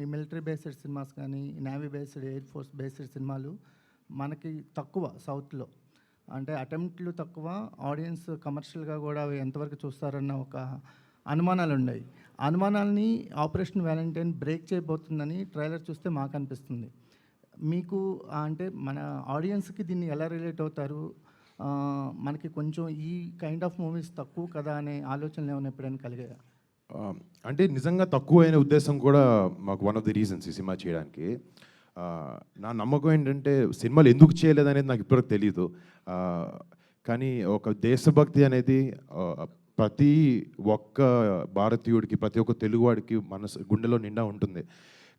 ఈ military based cinemas కానీ, navy based, air force based సినిమాలు మనకి తక్కువ సౌత్‌లో. అంటే అటెంప్ట్‌లు తక్కువ, ఆడియన్స్ కమర్షియల్‌గా కూడా అవి ఎంతవరకు చూస్తారన్న ఒక అనుమానాలున్నాయి. అనుమానాల్ని ఆపరేషన్ వాలంటైన్ బ్రేక్ చేయబోతుందని ట్రైలర్ చూస్తే మాకనిపిస్తుంది. మీకు అంటే మన ఆడియన్స్‌కి దీన్ని ఎలా రిలేట్ అవుతారు? మనకి కొంచెం ఈ కైండ్ ఆఫ్ మూవీస్ తక్కువ కదా అనే ఆలోచనలు ఏమైనా ఎప్పుడైనా కలిగాయా? అంటే నిజంగా తక్కువైన ఉద్దేశం కూడా మాకు వన్ ఆఫ్ ది రీజన్స్ ఈ సినిమా చేయడానికి. నా నమ్మకం ఏంటంటే సినిమాలు ఎందుకు చేయలేదనేది నాకు ఇప్పటివరకు తెలీదు. కానీ ఒక దేశభక్తి అనేది ప్రతి ఒక్క భారతీయుడికి, ప్రతి ఒక్క తెలుగువాడికి మనసు గుండెలో నిండా ఉంటుంది.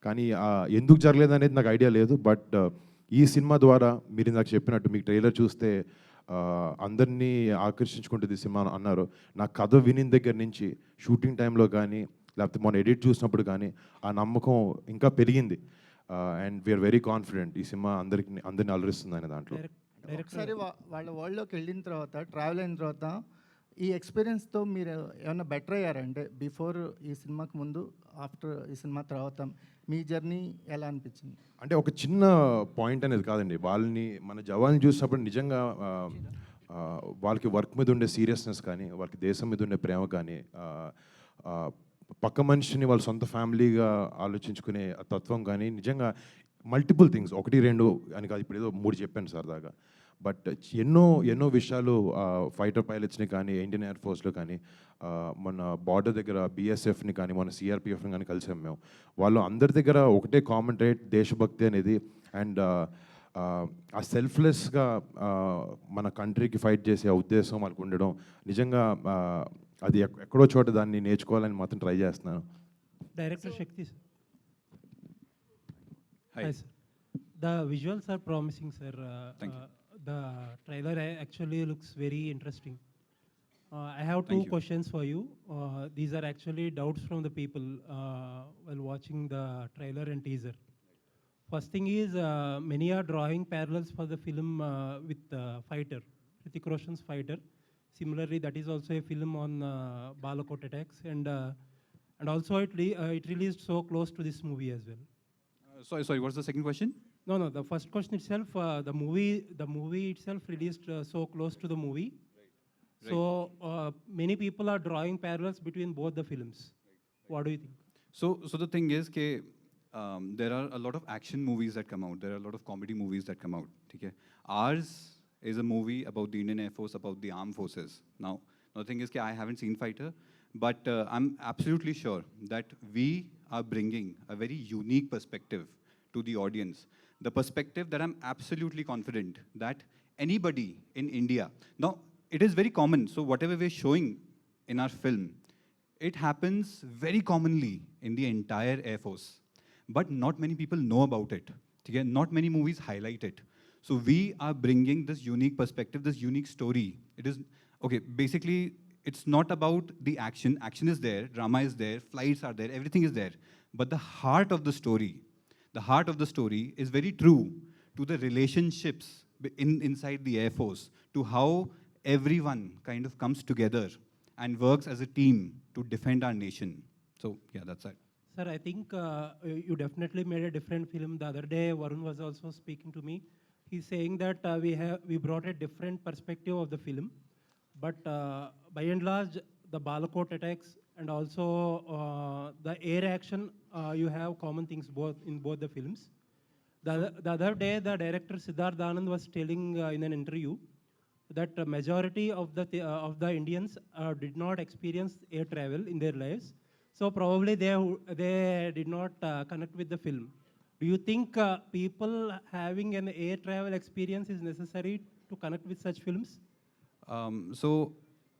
కానీ ఎందుకు జరగలేదనేది నాకు ఐడియా లేదు. బట్ ఈ సినిమా ద్వారా మీరు ఇందాక చెప్పినట్టు మీకు ట్రైలర్ చూస్తే అందరినీ ఆకర్షించుకుంటుంది ఈ సినిమా అన్నారు. నా కథ వినిన దగ్గర నుంచి షూటింగ్ టైంలో కానీ, లేకపోతే మొన్న ఎడిట్ చూసినప్పుడు కానీ ఆ నమ్మకం ఇంకా పెరిగింది. అండ్ వీఆర్ వెరీ కాన్ఫిడెంట్ ఈ సినిమా అందరిని అలరిస్తుంది అనే దాంట్లో. ఒకసారి వాళ్ళ వరల్డ్‌లోకి వెళ్ళిన తర్వాత, ట్రావెల్ అయిన తర్వాత ఈ ఎక్స్‌పీరియన్స్‌తో మీరు ఏమన్నా బెటర్ అయ్యారా? అంటే బిఫోర్ ఈ సినిమాకి ముందు, ఆఫ్టర్ ఈ సినిమా తర్వాత మీ జర్నీ ఎలా అనిపించింది? అంటే ఒక చిన్న పాయింట్ అనేది కాదండి. వాళ్ళని మన జవాన్‌ని చూసినప్పుడు నిజంగా వాళ్ళకి వర్క్ మీద ఉండే సీరియస్నెస్ కానీ, వాళ్ళకి దేశం మీద ఉండే ప్రేమ కానీ, పక్క మనిషిని వాళ్ళ సొంత ఫ్యామిలీగా ఆలోచించుకునే తత్వం కానీ నిజంగా మల్టిపుల్ థింగ్స్ 1, 2 అని కాదు, ఇప్పుడు ఏదో 3 చెప్పాను సరదాగా. బట్ ఎన్నో విషయాలు ఫైటర్ పైలట్స్ని కానీ, ఇండియన్ ఎయిర్ ఫోర్స్లో కానీ, మన బార్డర్ దగ్గర బీఎస్ఎఫ్ని కానీ, మన సిఆర్పిఎఫ్ని కానీ కలిసాం మేము. వాళ్ళు అందరి దగ్గర ఒకటే కామన్ ట్రైట్ దేశభక్తి అనేది. అండ్ ఆ సెల్ఫ్లెస్గా మన కంట్రీకి ఫైట్ చేసే ఉద్దేశం వాళ్ళకు ఉండడం నిజంగా అది ఎక్కడో చోట దాన్ని నేర్చుకోవాలని మాత్రం ట్రై చేస్తున్నాను. Director Shakti sir. Hi sir. The visuals are promising sir. Thank you. The trailer actually looks very interesting. I have two questions for you. These are actually doubts from the people while watching the trailer and teaser. First thing is many are drawing parallels for the film with Fighter, Hrithik Roshan's Fighter. Similarly, that is also a film on Balakot attacks, and also it released so close to this movie as well. Sorry, what's the second question? No, the first question itself, the movie itself released so close to the movie. Right. So many people are drawing parallels between both the films. What do you think? So the thing is, there are a lot of action movies that come out. There are a lot of comedy movies that come out. Okay? Ours is a movie about the Indian Air Force, about the armed forces. Now, the thing is, I haven't seen Fighter, but I'm absolutely sure that we are bringing a very unique perspective to the audience. The perspective that I'm absolutely confident that anybody in India, now it is very common, so whatever we're showing in our film, it happens very commonly in the entire Air Force, but not many people know about it. Okay? Not many movies highlight it. So we are bringing this unique perspective, this unique story. It is, okay, basically, it's not about the action. Action is there, drama is there, flights are there, everything is there. But the heart of the story is very true to the relationships inside the Air Force, to how everyone kind of comes together and works as a team to defend our nation. So, yeah, that's it. Sir, I think you definitely made a different film. The other day, Varun was also speaking to me. He's saying that we brought a different perspective of the film, but by and large, the Balakot attacks and also the air action, you have common things in both the films. The other day, the director Siddharth Anand was telling in an interview that the majority of the Indians did not experience air travel in their lives, so probably they did not connect with the film. Do you think people having an air travel experience is necessary to connect with such films? So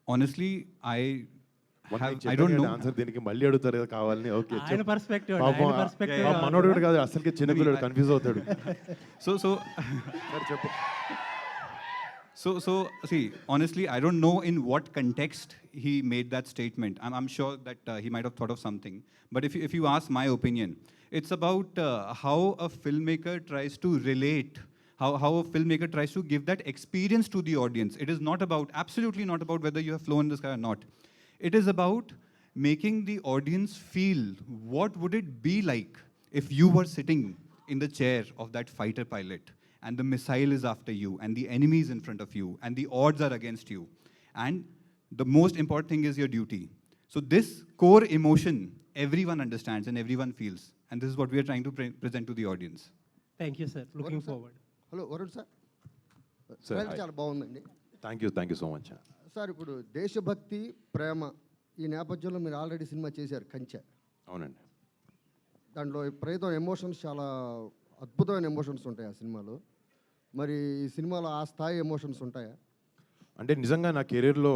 honestly, I don't know. Answer దీనికి మళ్ళీ అడుగుతారు కదా కావాలని. Okay, ఆయన perspective మనోడు కూడా కాదు, అసలుకి చిన్నపిల్లడు కన్ఫ్యూజ్ అవుతాడు. So see, honestly, I don't know in what context he made that statement. I'm sure that he might have thought of something. But if you ask my opinion, it's about how a filmmaker tries to relate, how a filmmaker tries to give that experience to the audience. It is not about, absolutely not about whether you have flown in the sky or not. It is about making the audience feel what would it be like if you were sitting in the chair of that fighter pilot and the missile is after you and the enemy is in front of you and the odds are against you, and the most important thing is your duty. So this core emotion everyone understands and everyone feels, and this is what we are trying to present to the audience. Thank you, sir. Looking forward. Hello Varun sir Sir, smile hi. చాలా బాగుందండి. Thank you so much. Sir ఇప్పుడు దేశభక్తి ప్రేమ ఈ నేపథ్యంలో మీరు already cinema చేశారు కంచె. అవునండి. దాంట్లో ప్రస్తుతం ఎమోషన్స్ చాలా అద్భుతమైన ఎమోషన్స్ ఉంటాయి ఆ సినిమాలో. మరి ఈ సినిమాలో ఆ స్థాయి ఎమోషన్స్ ఉంటాయా? అంటే నిజంగా నా కెరీర్లో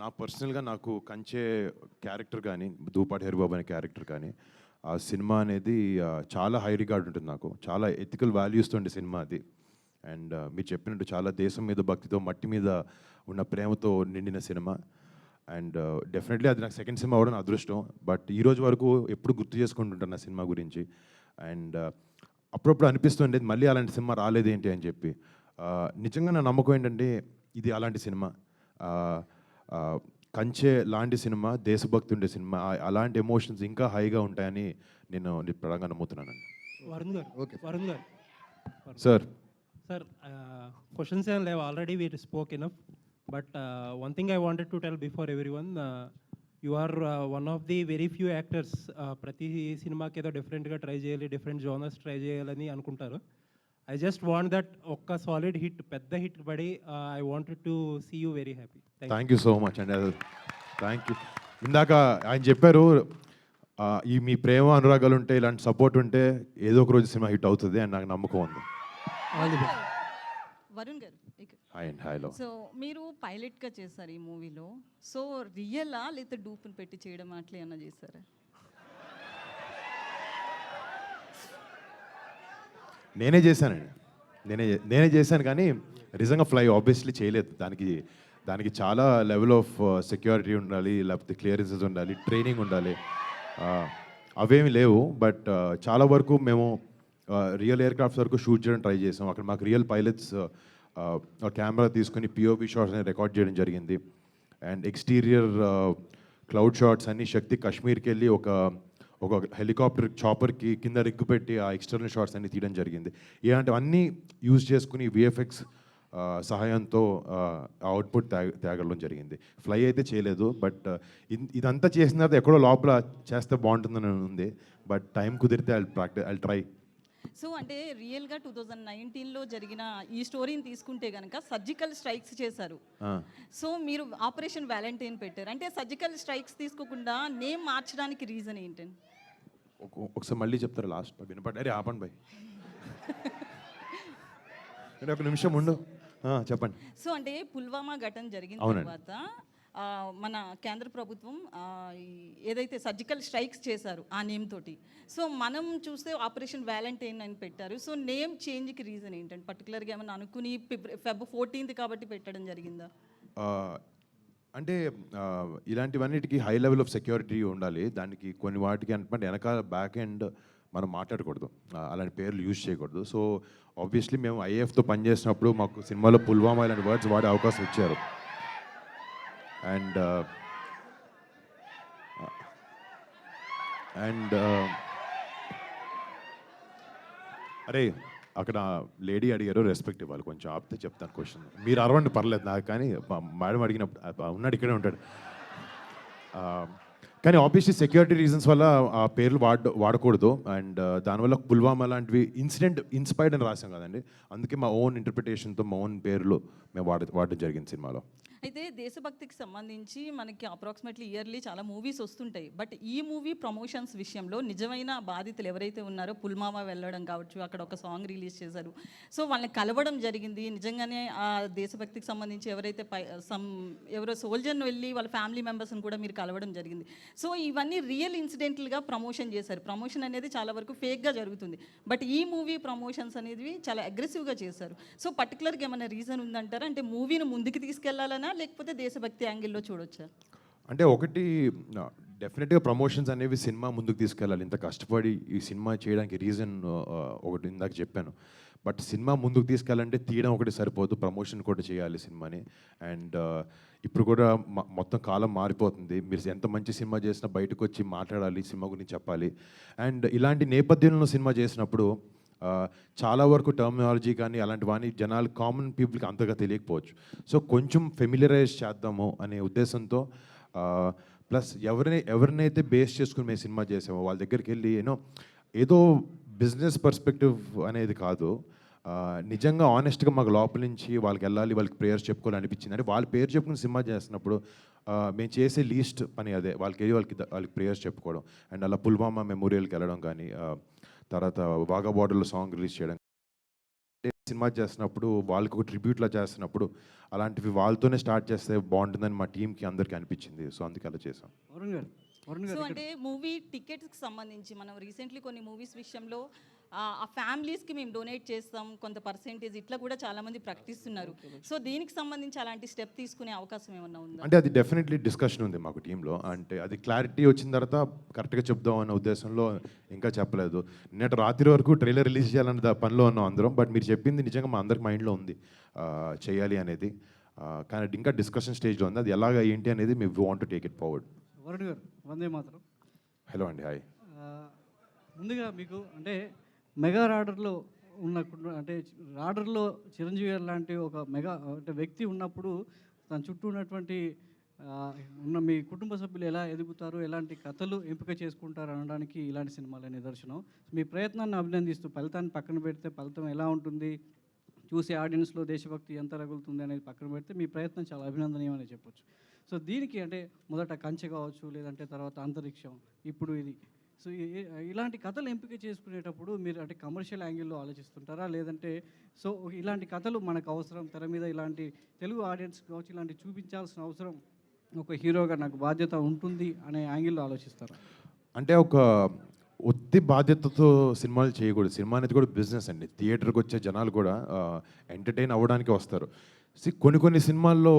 నా పర్సనల్గా నాకు కంచే క్యారెక్టర్ కానీ దూపాటి హరిబాబు అనే క్యారెక్టర్ కానీ ఆ సినిమా అనేది చాలా హై రికార్డ్ ఉంటుంది నాకు. చాలా ఎథికల్ వాల్యూస్తో ఉండే సినిమా అది. అండ్ మీరు చెప్పినట్టు చాలా దేశం మీద భక్తితో మట్టి మీద ఉన్న ప్రేమతో నిండిన సినిమా. అండ్ డెఫినెట్లీ అది నాకు సెకండ్ సినిమా అవ్వడం నా అదృష్టం. బట్ ఈ రోజు వరకు ఎప్పుడు గుర్తు చేసుకుంటుంటాను నా సినిమా గురించి. అండ్ అప్పుడప్పుడు అనిపిస్తుండేది మళ్ళీ అలాంటి సినిమా రాలేదేంటి అని చెప్పి. నిజంగా నా నమ్మకం ఏంటంటే ఇది అలాంటి సినిమా. కంచె లాంటి సినిమా, దేశభక్తి ఉండే సినిమా, అలాంటి ఎమోషన్స్ ఇంకా హైగా ఉంటాయని నేను ప్రధానంగా నమ్ముతున్నానండి. Varun garu. Okay. Varun garu. Sir Sir, questions and live already we spoke enough. But one thing I wanted to tell before everyone, you are one of the very few actors. ప్రతి సినిమాకి ఏదో డిఫరెంట్గా try చేయాలి, different genres try చేయాలని అనుకుంటారు. I just want that ఒక్క solid hit, పెద్ద hit పడి I wanted to see you very happy. Thank you so much అండి. Thank you. ఇందాక ఆయన చెప్పారు ఈ మీ ప్రేమ అనురాగాలు ఉంటే, ఇలాంటి సపోర్ట్ ఉంటే ఏదో ఒక రోజు సినిమా హిట్ అవుతుంది అని నాకు నమ్మకం ఉంది. వరుణ్ గారు ఇక్కడ. హాయ్ అండి. హాయ్లో. సో మీరు పైలట్గా చేశారు ఈ మూవీలో. సో రియలా లేకపోతే డూప్ని పెట్టి చేయడం అట్లా ఏమన్నా చేశారా? నేనే చేశానండి. నేనే చేశాను కానీ నిజంగా ఫ్లై ఆబ్వియస్లీ చేయలేదు. దానికి చాలా లెవెల్ ఆఫ్ సెక్యూరిటీ ఉండాలి, లేకపోతే క్లియరెన్సెస్ ఉండాలి, ట్రైనింగ్ ఉండాలి. అవేమి లేవు. బట్ చాలా వరకు మేము రియల్ ఎయిర్ క్రాఫ్ట్స్ వరకు షూట్ చేయడం ట్రై చేసాం. అక్కడ మాకు రియల్ పైలట్స్ కెమెరా తీసుకుని పిఓపి షాట్స్ అని రికార్డ్ చేయడం జరిగింది. అండ్ ఎక్స్టీరియర్ క్లౌడ్ షాట్స్ అన్ని శక్తి కాశ్మీర్కి వెళ్ళి ఒక హెలికాప్టర్ చాపర్కి కింద రిగ్గు పెట్టి ఆ ఎక్స్టర్నల్ షాట్స్ అన్ని తీయడం జరిగింది. ఇలాంటివన్నీ యూజ్ చేసుకుని విఎఫ్ఎక్స్ సహాయంతో అవుట్పుట్ తేగడం జరిగింది. ఫ్లై అయితే చేయలేదు. బట్ ఇదంతా చేసిన తర్వాత ఎక్కడో లోపల చేస్తే బాగుంటుందని ఉంది. బట్ టైం కుదిరితే ఐ ట్రై. సో అంటే రియల్గా 2019లో జరిగిన ఈ స్టోరీని తీసుకుంటే కనుక సర్జికల్ స్ట్రైక్స్ చేశారు. సో మీరు ఆపరేషన్ వ్యాలంటైన్ పెట్టారు. అంటే సర్జికల్ స్ట్రైక్స్ తీసుకోకుండా నేమ్ మార్చడానికి రీజన్ ఏంటండి? ఒకసారి మళ్ళీ చెప్తారు లాస్ట్ వినపడి. అరే ఆపండి భయ్, ఒక నిమిషం ఉండు. చెప్పండి. సో అంటే పుల్వామా ఘటన జరిగిన అవునండి. తర్వాత మన కేంద్ర ప్రభుత్వం ఏదైతే సర్జికల్ స్ట్రైక్స్ చేశారు ఆ నేమ్ తోటి, సో మనం చూస్తే ఆపరేషన్ వ్యాలంటైన్ అని పెట్టారు. సో నేమ్ చేంజ్కి రీజన్ ఏంటంటే పర్టికులర్గా ఏమన్నా అనుకుని Feb 14th కాబట్టి పెట్టడం జరిగిందా? అంటే ఇలాంటివన్నిటికీ హై లెవెల్ ఆఫ్ సెక్యూరిటీ ఉండాలి. దానికి కొన్ని వాటికి అంటే వెనకాల బ్యాక్ ఎండ్ మనం మాట్లాడకూడదు, అలాంటి పేర్లు యూజ్ చేయకూడదు. సో ఆబ్వియస్లీ మేము ఐఏఎఫ్తో పనిచేసినప్పుడు మాకు సినిమాలో పుల్వామా ఇలాంటి వర్డ్స్ వాడే అవకాశం ఇచ్చారు. అండ్ అరే అక్కడ లేడీ అడిగారు, రెస్పెక్ట్ ఇవ్వాలి. కొంచెం ఆపితే చెప్తాను క్వశ్చన్. మీరు అరవండి పర్లేదు నాకు, కానీ మేడం అడిగినప్పుడు ఉన్నాడు ఇక్కడే ఉంటాడు. కానీ ఆబ్వియస్లీ సెక్యూరిటీ రీజన్స్ వల్ల ఆ పేర్లు వాడకూడదు. అండ్ దానివల్ల పుల్వామా లాంటివి ఇన్సిడెంట్ ఇన్స్పైర్డ్ అని రాసాం కదండి. అందుకే మా ఓన్ ఇంటర్ప్రిటేషన్తో మా ఓన్ పేర్లు మేము వాడడం జరిగింది సినిమాలో. అయితే దేశభక్తికి సంబంధించి మనకి అప్రాక్సిమేట్లీ ఇయర్లీ చాలా మూవీస్ వస్తుంటాయి. బట్ ఈ మూవీ ప్రమోషన్స్ విషయంలో నిజమైన బాధితులు ఎవరైతే ఉన్నారో పుల్వామా వెళ్ళడం కావచ్చు, అక్కడ ఒక సాంగ్ రిలీజ్ చేశారు. సో వాళ్ళని కలవడం జరిగింది. నిజంగానే ఆ దేశభక్తికి సంబంధించి ఎవరైతే ఎవరో సోల్జర్ని వెళ్ళి వాళ్ళ ఫ్యామిలీ మెంబర్స్ని కూడా మీరు కలవడం జరిగింది. సో ఇవన్నీ రియల్ ఇన్సిడెంట్లుగా ప్రమోషన్ చేశారు. ప్రమోషన్ అనేది చాలా వరకు ఫేక్గా జరుగుతుంది. బట్ ఈ మూవీ ప్రమోషన్స్ అనేది చాలా అగ్రెసివ్గా చేశారు. సో పర్టికులర్గా ఏమైనా రీజన్ ఉందంటారా? అంటే మూవీని ముందుకు తీసుకెళ్లాలనా లేకపోతే దేశభక్తి యాంగిల్లో చూడొచ్చా? అంటే ఒకటి డెఫినెట్గా ప్రమోషన్స్ అనేవి సినిమా ముందుకు తీసుకెళ్ళాలి. ఇంత కష్టపడి ఈ సినిమా చేయడానికి రీజన్ ఒకటి ఇందాక చెప్పాను. బట్ సినిమా ముందుకు తీసుకెళ్ళాలంటే తీయడం ఒకటి సరిపోదు, ప్రమోషన్ కూడా చేయాలి సినిమాని. అండ్ ఇప్పుడు కూడా మొత్తం కాలం మారిపోతుంది. మీరు ఎంత మంచి సినిమా చేసినా బయటకు వచ్చి మాట్లాడాలి, సినిమా గురించి చెప్పాలి. అండ్ ఇలాంటి నేపథ్యంలో సినిమా చేసినప్పుడు చాలా వరకు టర్మినాలజీ కానీ అలాంటి వాణి జనాలు కామన్ పీపుల్కి అంతగా తెలియకపోవచ్చు. సో కొంచెం ఫెమిలియరైజ్ చేద్దాము అనే ఉద్దేశంతో ప్లస్ ఎవరినైతే బేస్ చేసుకుని మేము సినిమా చేసామో వాళ్ళ దగ్గరికి వెళ్ళి ఏదో బిజినెస్ పర్స్పెక్టివ్ అనేది కాదు, నిజంగా ఆనెస్ట్గా మాకు లోపల నుంచి వాళ్ళకి వెళ్ళాలి, వాళ్ళకి ప్రేయర్స్ చెప్పుకోవాలి అనిపించింది. అంటే వాళ్ళ పేరు చెప్పుకుని సినిమా చేస్తున్నప్పుడు మేము చేసే లీస్ట్ పని అదే, వాళ్ళకి వెళ్ళి వాళ్ళకి ప్రేయర్స్ చెప్పుకోవడం. అండ్ అలా పుల్వామా మెమోరియల్కి వెళ్ళడం కానీ, తర్వాత వాఘా బార్డర్లో సాంగ్ రిలీజ్ చేయడం, సినిమా చేస్తున్నప్పుడు వాళ్ళకి ఒక ట్రిబ్యూట్లా చేస్తున్నప్పుడు అలాంటివి వాళ్ళతోనే స్టార్ట్ చేస్తే బాగుంటుందని మా టీంకి అందరికీ అనిపించింది. సో అందుకే అలా చేసాం. సో అంటే మూవీ టికెట్స్కి సంబంధించి మనం రీసెంట్లీ కొన్ని మూవీస్ విషయంలో ఆ ఫ్యామిలీస్కి మేము డొనేట్ చేస్తాం కొంత పర్సెంటేజ్, ఇట్లా కూడా చాలామంది ప్రకటిస్తున్నారు. సో దీనికి సంబంధించి అలాంటి స్టెప్ తీసుకునే అవకాశం ఏమన్నా ఉందా? అంటే అది డెఫినెట్లీ డిస్కషన్ ఉంది మాకు టీంలో. అంటే అది క్లారిటీ వచ్చిన తర్వాత కరెక్ట్గా చెప్దాం అన్న ఉద్దేశంలో ఇంకా చెప్పలేదు. నిన్నటి రాత్రి వరకు ట్రైలర్ రిలీజ్ చేయాలన్న పనిలో ఉన్నాం అందరం. బట్ మీరు చెప్పింది నిజంగా మా అందరికి మైండ్లో ఉంది చేయాలి అనేది. కానీ ఇంకా డిస్కషన్ స్టేజ్లో ఉంది. అది ఎలాగ ఏంటి అనేది మేము want to take it forward. Varun గారు, వందే మాత్రం. హలో అండి, హాయ్. ముందుగా మీకు అంటే మెగా రాడర్లో అంటే రాడర్లో చిరంజీవి గారు లాంటి ఒక మెగా అంటే వ్యక్తి ఉన్నప్పుడు తన చుట్టూ ఉన్నటువంటి ఉన్న మీ కుటుంబ సభ్యులు ఎలా ఎదుగుతారు, ఎలాంటి కథలు ఎంపిక చేసుకుంటారు అనడానికి ఇలాంటి సినిమాలే నిదర్శనం. మీ ప్రయత్నాన్ని అభినందిస్తూ ఫలితాన్ని పక్కన పెడితే ఫలితం ఎలా ఉంటుంది, చూసే ఆడియన్స్లో దేశభక్తి ఎంత రగులుతుంది అనేది పక్కన పెడితే మీ ప్రయత్నం చాలా అభినందనీయమని చెప్పొచ్చు. సో దీనికి అంటే మొదట కంచె కావచ్చు, లేదంటే తర్వాత అంతరిక్షం, ఇప్పుడు ఇది. సో ఇలాంటి కథలు ఎంపిక చేసుకునేటప్పుడు మీరు అంటే కమర్షియల్ యాంగిల్లో ఆలోచిస్తుంటారా, లేదంటే సో ఇలాంటి కథలు మనకు అవసరం, తెర మీద ఇలాంటి తెలుగు ఆడియన్స్ కావచ్చు ఇలాంటి చూపించాల్సిన అవసరం ఒక హీరోగా నాకు బాధ్యత ఉంటుంది అనే యాంగిల్లో ఆలోచిస్తారా? అంటే ఒక ఒత్తి బాధ్యతతో సినిమాలు చేయకూడదు. సినిమా అనేది కూడా బిజినెస్ అండి. థియేటర్కి వచ్చే జనాలు కూడా ఎంటర్టైన్ అవ్వడానికి వస్తారు. కొన్ని సినిమాల్లో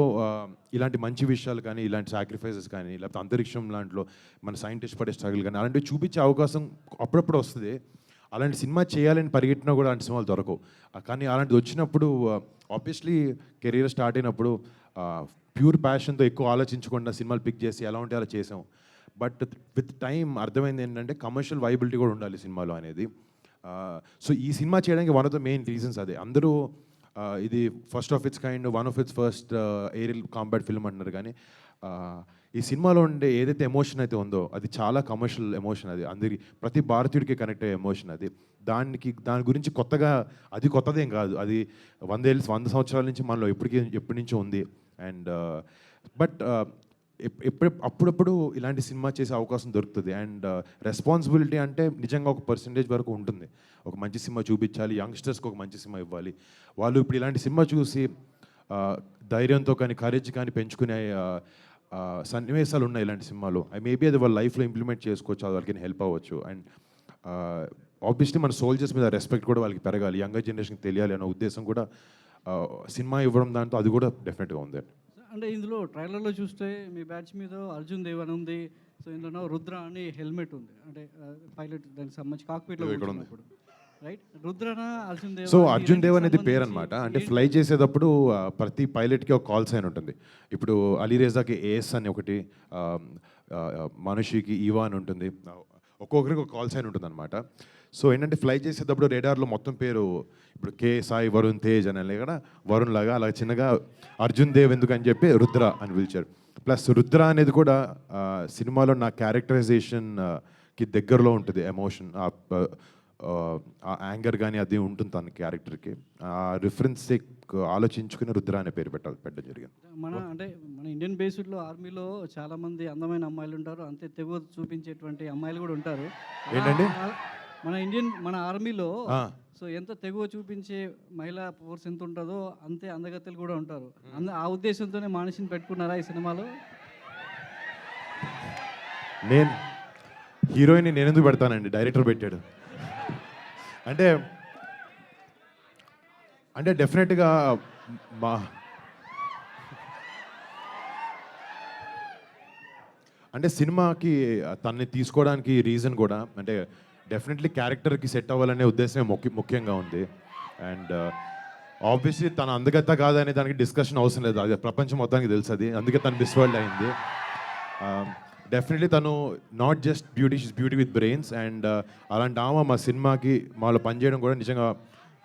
ఇలాంటి మంచి విషయాలు కానీ, ఇలాంటి సాక్రిఫైసెస్ కానీ, లేకపోతే అంతరిక్షం లాంటిలో మన సైంటిస్ట్ పడే స్ట్రగుల్ కానీ అలాంటివి చూపించే అవకాశం అప్పుడప్పుడు వస్తుంది. అలాంటి సినిమా చేయాలని పరిగెట్టినా కూడా అలాంటి సినిమాలు దొరకవు. కానీ అలాంటిది వచ్చినప్పుడు ఆబ్వియస్లీ కెరీర్ స్టార్ట్ అయినప్పుడు ప్యూర్ ప్యాషన్తో ఎక్కువ ఆలోచించకుండా సినిమాలు పిక్ చేసి ఎలా ఉంటే అలా చేసాం. బట్ విత్ టైం అర్థమైంది ఏంటంటే కమర్షియల్ వైబిలిటీ కూడా ఉండాలి సినిమాలో అనేది. సో ఈ సినిమా చేయడానికి one of the main reasons అదే. అందరూ ఇది first of its kind, one of its first aerial combat film అంటున్నారు. కానీ ఈ సినిమాలో ఉండే ఏదైతే ఎమోషన్ అయితే ఉందో అది చాలా కమర్షియల్ ఎమోషన్. అది అందరికి ప్రతి భారతీయుడికి కనెక్ట్ అయ్యే ఎమోషన్ అది. దాని గురించి కొత్తగా అది కొత్తదేం కాదు. అది 100 సంవత్సరాల నుంచి మనలో ఎప్పటి నుంచో ఉంది. అండ్ బట్ అప్పుడప్పుడు ఇలాంటి సినిమా చేసే అవకాశం దొరుకుతుంది. అండ్ రెస్పాన్సిబిలిటీ అంటే నిజంగా ఒక పర్సంటేజ్ వరకు ఉంటుంది. ఒక మంచి సినిమా చూపించాలి, యంగ్స్టర్స్కి ఒక మంచి సినిమా ఇవ్వాలి. వాళ్ళు ఇప్పుడు ఇలాంటి సినిమా చూసి ధైర్యంతో కానీ కరేజ్ కానీ పెంచుకునే సన్నివేశాలు ఉన్నాయి ఇలాంటి సినిమాలో. మేబీ అది వాళ్ళ లైఫ్లో ఇంప్లిమెంట్ చేసుకోవచ్చు, అది వాళ్ళకి హెల్ప్ అవ్వచ్చు. అండ్ ఆబ్వియస్లీ మన సోల్జర్స్ మీద రెస్పెక్ట్ కూడా వాళ్ళకి పెరగాలి, యంగర్ జనరేషన్కి తెలియాలి అనే ఉద్దేశం కూడా సినిమా ఇవ్వడం దాంతో అది కూడా డెఫినెట్గా ఉంది. అంటే ఇందులో ట్రైలర్లో చూస్తే మీ బ్యాచ్ మీద అర్జున్ దేవ్ అని ఉంది. సో ఇందులో రుద్ర అని హెల్మెట్ ఉంది, అంటే పైలట్ దానికి సంబంధించి కాక్పిట్లో ఉన్నప్పుడు రైట్. రుద్రనా అర్జున్ దేవ్? సో అర్జున్ దేవ్ అనేది పేరు అనమాట. అంటే ఫ్లై చేసేటప్పుడు ప్రతి పైలట్కి ఒక కాల్ సైన్ ఉంటుంది. ఇప్పుడు అలీరేజాకి ఏఎస్ అని ఒకటి, మనుషికి ఈవా అని ఉంటుంది, ఒక్కొక్కరికి ఒక కాల్ సైన్ ఉంటుంది అనమాట. సో ఏంటంటే ఫ్లై చేసేటప్పుడు రేడార్లో మొత్తం పేరు ఇప్పుడు కే సాయి వరుణ్ తేజ్ అని కదా, వరుణ్ లాగా అలా చిన్నగా అర్జున్ దేవ్ ఎందుకని చెప్పి రుద్ర అని పిలిచారు. ప్లస్ రుద్ర అనేది కూడా సినిమాలో నా క్యారెక్టరైజేషన్కి దగ్గరలో ఉంటుంది. ఎమోషన్, ఆ యాంగర్ కానీ అది ఉంటుంది తన క్యారెక్టర్కి. ఆ రిఫరెన్స్ ఆలోచించుకుని రుద్ర అనే పేరు పెట్టడం జరిగింది. మన ఇండియన్ బేస్డ్లో ఆర్మీలో చాలామంది అందమైన అమ్మాయిలు ఉంటారు, అంతే తెగ చూపించేటువంటి అమ్మాయిలు కూడా ఉంటారు. ఏంటండి మన ఆర్మీలో సో ఎంత తెగువ చూపించే మహిళా ఫోర్స్ ఎంత ఉంటుందో అంతే అందగత్తెలు కూడా ఉంటారు. ఆ ఉద్దేశంతోనే మనిషిని పెట్టుకున్నారా ఈ సినిమాలో? నేను హీరోయిన్ నేను ఎందుకు పెడతానండి, డైరెక్టర్ పెట్టాడు. అంటే డెఫినెట్గా అంటే సినిమాకి తనని తీసుకోవడానికి రీజన్ కూడా అంటే డెఫినెట్లీ క్యారెక్టర్కి సెట్ అవ్వాలనే ఉద్దేశమే ముఖ్యంగా ఉంది. అండ్ ఆబ్వియస్లీ తన అందగత్త కాదనే దానికి డిస్కషన్ అవసరం లేదు, అది ప్రపంచం మొత్తానికి తెలుసు అది, అందుకే తను మిస్ వరల్డ్ అయింది. డెఫినెట్లీ తను not just beauty, she's beauty with brains. And అలాంటి ఆమె మా సినిమాకి మాలో పనిచేయడం కూడా నిజంగా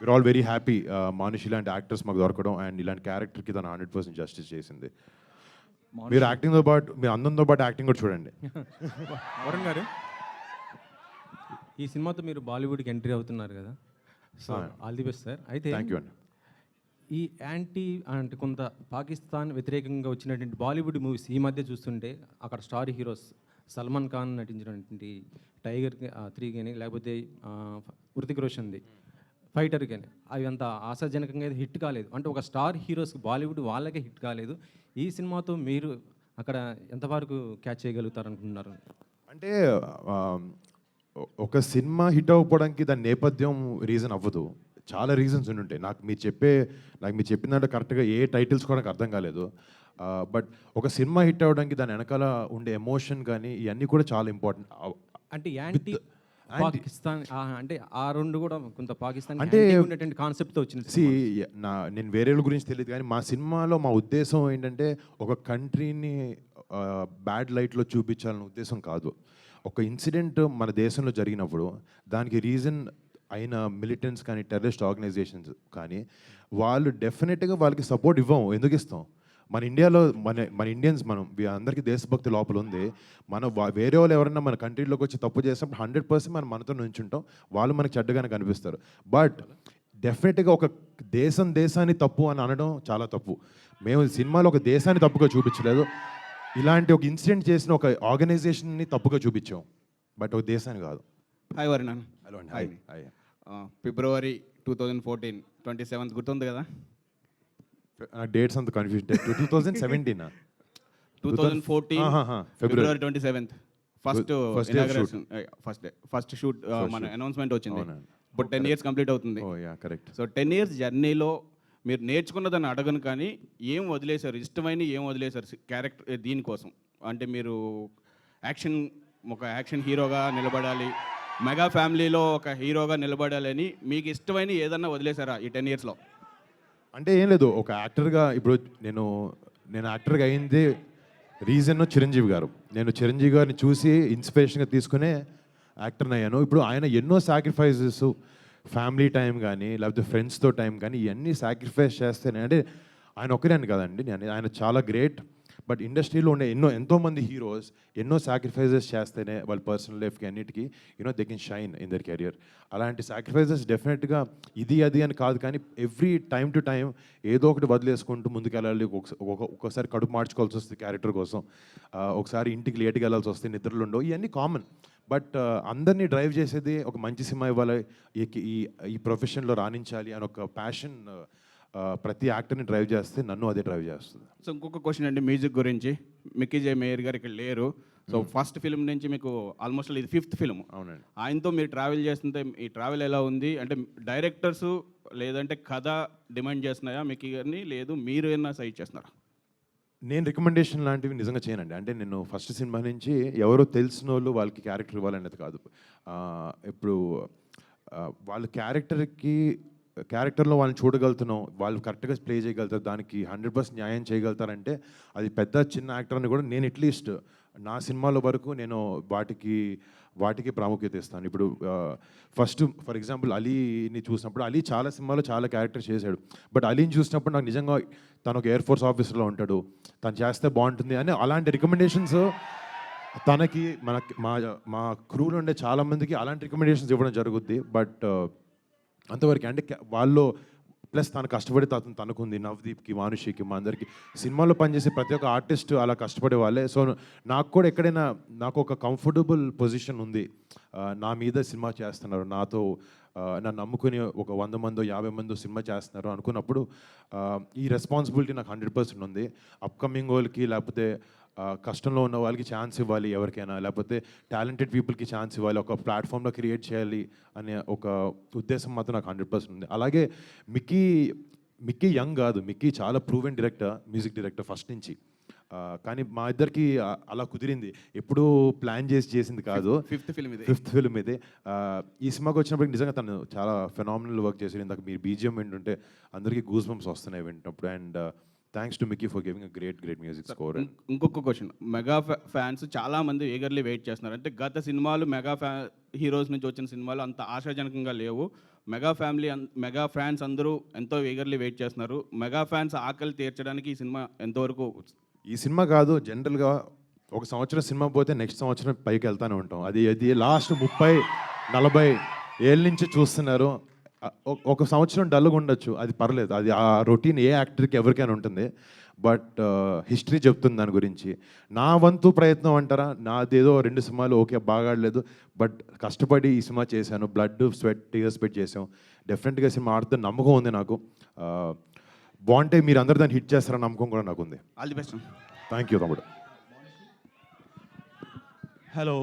we're all very happy. Manushi ఇలాంటి యాక్టర్స్ మాకు దొరకడం అండ్ ఇలాంటి క్యారెక్టర్కి తను 100% జస్టిస్ చేసింది. మీరు యాక్టింగ్తో పాటు, మీరు అందంతో పాటు యాక్టింగ్ కూడా చూడండి. వరుణ్ గారు, ఈ సినిమాతో మీరు బాలీవుడ్కి ఎంట్రీ అవుతున్నారు కదా, so all the best sir. అయితే థ్యాంక్ యూ అండి. ఈ యాంటీ అంటే కొంత పాకిస్తాన్ వ్యతిరేకంగా వచ్చినటువంటి బాలీవుడ్ మూవీస్ ఈ మధ్య చూస్తుంటే అక్కడ స్టార్ హీరోస్ సల్మాన్ ఖాన్ నటించినటువంటి టైగర్ 3 కానీ లేకపోతే హృతిక్ రోషన్ది ఫైటర్ కానీ అవి అంత ఆశాజనకంగా అయితే హిట్ కాలేదు. అంటే ఒక స్టార్ హీరోస్కి బాలీవుడ్ వాళ్ళకే హిట్ కాలేదు. ఈ సినిమాతో మీరు అక్కడ ఎంతవరకు క్యాచ్ చేయగలుగుతారు అనుకుంటున్నారు? అంటే ఒక సినిమా హిట్ అవ్వడానికి దాని నేపథ్యం రీజన్ అవ్వదు, చాలా రీజన్స్ ఉండుంటాయి. నాకు మీరు చెప్పినట్టు కరెక్ట్గా ఏ టైటిల్స్ కూడా నాకు అర్థం కాలేదు. బట్ ఒక సినిమా హిట్ అవ్వడానికి దాని వెనకాల ఉండే ఎమోషన్ కానీ ఇవన్నీ కూడా చాలా ఇంపార్టెంట్. అంటే యాంటీ పాకిస్తాన్ అంటే ఆ రెండు కూడా కొంత పాకిస్తాన్ అంటే ఉన్నటువంటి కాన్సెప్ట్తో వచ్చింది. నేను వేరే వాళ్ళ గురించి తెలియదు కానీ మా సినిమాలో మా ఉద్దేశం ఏంటంటే ఒక కంట్రీని బ్యాడ్ లైట్లో చూపించాలనే ఉద్దేశం కాదు. ఒక ఇన్సిడెంట్ మన దేశంలో జరిగినప్పుడు దానికి రీజన్ అయిన మిలిటెంట్స్ కానీ టెర్రరిస్ట్ ఆర్గనైజేషన్స్ కానీ వాళ్ళు డెఫినెట్గా వాళ్ళకి సపోర్ట్ ఇవ్వము. ఎందుకు ఇస్తాం? మన ఇండియాలో మన ఇండియన్స్ అందరికీ దేశభక్తి లోపల ఉంది. వేరే వాళ్ళు ఎవరైనా మన కంట్రీలోకి వచ్చి తప్పు చేసినప్పుడు 100% మనం మనతో నుంచుంటాం, వాళ్ళు మనకు చెడ్డగానే కనిపిస్తారు. బట్ డెఫినెట్గా ఒక దేశాన్ని తప్పు అని అనడం చాలా తప్పు. మేము సినిమాలో ఒక దేశాన్ని తప్పుగా చూపించలేదు, ఇలాంటి ఒక ఇన్సిడెంట్ చేసిన ఒక ఆర్గనైజేషన్ని తప్పుగా చూపించాం, బట్ ఒక దేశాన్ని కాదు. హాయ్ వరుణ్. హలో అండి. Hi hi. ఫిబ్రవరి 2014 27th గుర్తుంది కదా? డేట్స్ అంత confusion. 2017 2014 February 27th first shoot మన అనౌన్స్మెంట్ వచ్చింది. ఇప్పుడు 10 years కంప్లీట్ అవుతుంది. కరెక్ట్. సో 10 years జర్నీలో మీరు నేర్చుకున్నదాన్ని అడగను, కానీ ఏం వదిలేశారు, ఇష్టమైన ఏం వదిలేశారు క్యారెక్టర్ దీనికోసం? అంటే మీరు ఒక యాక్షన్ హీరోగా నిలబడాలి, మెగా ఫ్యామిలీలో ఒక హీరోగా నిలబడాలని మీకు ఇష్టమైన ఏదన్నా వదిలేశారా ఈ 10 yearsలో? అంటే ఏం లేదు, ఒక యాక్టర్గా ఇప్పుడు నేను యాక్టర్గా అయింది రీజన్ చిరంజీవి గారు. నేను చిరంజీవి గారిని చూసి ఇన్స్పిరేషన్గా తీసుకునే యాక్టర్ని అయ్యాను. ఇప్పుడు ఆయన ఎన్నో సాక్రిఫైజెస్, ఫ్యామిలీ టైం కానీ లేకపోతే ఫ్రెండ్స్తో టైం కానీ ఇవన్నీ సాక్రిఫైస్ చేస్తేనే, అంటే ఆయన ఒక్కరేని కదండి, ఆయన చాలా గ్రేట్. బట్ ఇండస్ట్రీలో ఉండే ఎంతోమంది హీరోస్ ఎన్నో సాక్రిఫైజెస్ చేస్తేనే వాళ్ళ పర్సనల్ లైఫ్కి అన్నిటికీ they can shine in their career. అలాంటి సాక్రిఫైజెస్ డెఫినెట్గా ఇది అది అని కాదు, కానీ ఎవ్రీ టైం టు టైం ఏదో ఒకటి వదిలేసుకుంటూ ముందుకెళ్ళాలి. ఒక్కొక్కసారి కడుపు మార్చుకోవాల్సి వస్తుంది క్యారెక్టర్ కోసం, ఒకసారి ఇంటికి లేట్గా వెళ్ళాల్సి వస్తుంది, నిద్రలు ఉండవు, ఇవన్నీ కామన్. బట్ అందరినీ డ్రైవ్ చేసేది ఒక మంచి సినిమా ఇవ్వాలి, ఈ ప్రొఫెషన్లో రాణించాలి అని ఒక ప్యాషన్ ప్రతి యాక్టర్ని డ్రైవ్ చేస్తే నన్ను అదే డ్రైవ్ చేస్తుంది. సో ఇంకొక క్వశ్చన్ అండి, మ్యూజిక్ గురించి. మిక్కీ జే మేయర్ గారు ఇక్కడ లేరు. సో ఫస్ట్ ఫిల్మ్ నుంచి మీకు ఆల్మోస్ట్ ఇది 5th ఫిల్మ్. అవునండి. ఆయనతో మీరు ట్రావెల్ చేస్తుంటే ఈ ట్రావెల్ ఎలా ఉంది? అంటే డైరెక్టర్స్ లేదంటే కథ డిమాండ్ చేస్తున్నాయా మిక్కీ గారిని, లేదు మీరు ఏమైనా సైడ్ చేస్తున్నారా? నేను రికమెండేషన్ లాంటివి నిజంగా చేయనండి. అంటే నేను ఫస్ట్ సినిమా నుంచి ఎవరో తెలిసిన వాళ్ళు వాళ్ళకి క్యారెక్టర్ ఇవ్వాలనేది కాదు. ఇప్పుడు వాళ్ళ క్యారెక్టర్లో వాళ్ళని చూడగలుగుతున్నాం, వాళ్ళు కరెక్ట్గా ప్లే చేయగలుగుతారు, దానికి 100% న్యాయం చేయగలుగుతారంటే అది పెద్ద చిన్న యాక్టర్ అని కూడా నేను అట్లీస్ట్ నా సినిమాల వరకు నేను వాటికి ప్రాముఖ్యత ఇస్తాను. ఇప్పుడు ఫస్ట్ ఫర్ ఎగ్జాంపుల్ అలీని చూసినప్పుడు, అలీ చాలా సినిమాలో చాలా క్యారెక్టర్ చేశాడు, బట్ అలీని చూసినప్పుడు నాకు నిజంగా తను ఒక ఎయిర్ ఫోర్స్ ఆఫీసర్లో ఉంటాడు, తను చేస్తే బాగుంటుంది అని అలాంటి రికమెండేషన్స్ తనకి మా క్రూలో ఉండే చాలామందికి అలాంటి రికమెండేషన్స్ ఇవ్వడం జరుగుద్ది. బట్ అంతవరకు అంటే వాళ్ళు ప్లస్ తను కష్టపడి తనకుంది, నవదీప్కి, మానుషికి, మా అందరికి సినిమాలో పనిచేసే ప్రతి ఒక్క ఆర్టిస్ట్ అలా కష్టపడే వాళ్ళే. సో నాకు కూడా ఎక్కడైనా నాకు ఒక కంఫర్టబుల్ పొజిషన్ ఉంది, నా మీద సినిమా చేస్తున్నారు, నన్ను నమ్ముకుని ఒక 100 మందో 50 మందో సినిమా చేస్తున్నారు అనుకున్నప్పుడు ఈ రెస్పాన్సిబిలిటీ నాకు 100% ఉంది. అప్కమింగ్ వాళ్ళకి లేకపోతే కష్టంలో ఉన్న వాళ్ళకి ఛాన్స్ ఇవ్వాలి, ఎవరికైనా లేకపోతే టాలెంటెడ్ పీపుల్కి ఛాన్స్ ఇవ్వాలి, ఒక ప్లాట్ఫామ్లో క్రియేట్ చేయాలి అనే ఒక ఉద్దేశం మాత్రం నాకు 100% ఉంది. అలాగే మిక్కీ యంగ్ కాదు, మిక్కీ చాలా proven director, music director first నుంచి. కానీ మా ఇద్దరికి అలా కుదిరింది. ఎప్పుడూ ప్లాన్ చేసింది కాదు. ఫిఫ్త్ ఫిల్మ్ ఇది. ఫిఫ్త్ ఫిల్మ్ ఇది. ఈ సినిమాకి వచ్చినప్పటికి నిజంగా తను చాలా ఫెనామినల్ వర్క్ చేశారు. ఇందాక మీరు బీజిఎం వింటుంటే అందరికీ గూస్ బంప్స్ వస్తున్నాయి వింటున్నప్పుడు. And thanks to Mickey for giving a great music score. ఇంకొక క్వశ్చన్, మెగా ఫ్యాన్స్ చాలామంది ఈగర్లీ వెయిట్ చేస్తున్నారు. అంటే గత సినిమాలు హీరోస్ నుంచి వచ్చిన సినిమాలు అంత ఆశాజనకంగా లేవు. మెగా ఫ్యాన్స్ అందరూ ఎంతో ఈగర్లీ వెయిట్ చేస్తున్నారు. మెగా ఫ్యాన్స్ ఆకలి తీర్చడానికి ఈ సినిమా ఎంతవరకు? ఈ సినిమా కాదు, జనరల్గా ఒక సంవత్సరం సినిమా పోతే నెక్స్ట్ సంవత్సరం పైకి వెళ్తానే ఉంటాం. అది లాస్ట్ 30-40 ఏళ్ళ నుంచి చూస్తున్నారు. ఒక సంవత్సరం డల్గా ఉండొచ్చు, అది పర్లేదు. అది ఆ రొటీన్ ఏ యాక్టర్కి ఎవరికైనా ఉంటుంది. బట్ హిస్టరీ చెప్తుంది దాని గురించి. నా వంతు ప్రయత్నం అంటారా, నాదేదో 2 సినిమాలు ఓకే బాగాడలేదు, బట్ కష్టపడి ఈ సినిమా చేశాను. బ్లడ్ స్వెట్ టీయర్స్ పెట్టి చేసాం. డెఫినెట్గా సినిమా ఆడుతున్న నమ్మకం ఉంది నాకు. బాగుంటే మీరు అందరు దాన్ని హిట్ చేస్తారన్న నమ్మకం కూడా నాకు ఉంది. All the best. Thank you తమ్ముడు. Hello,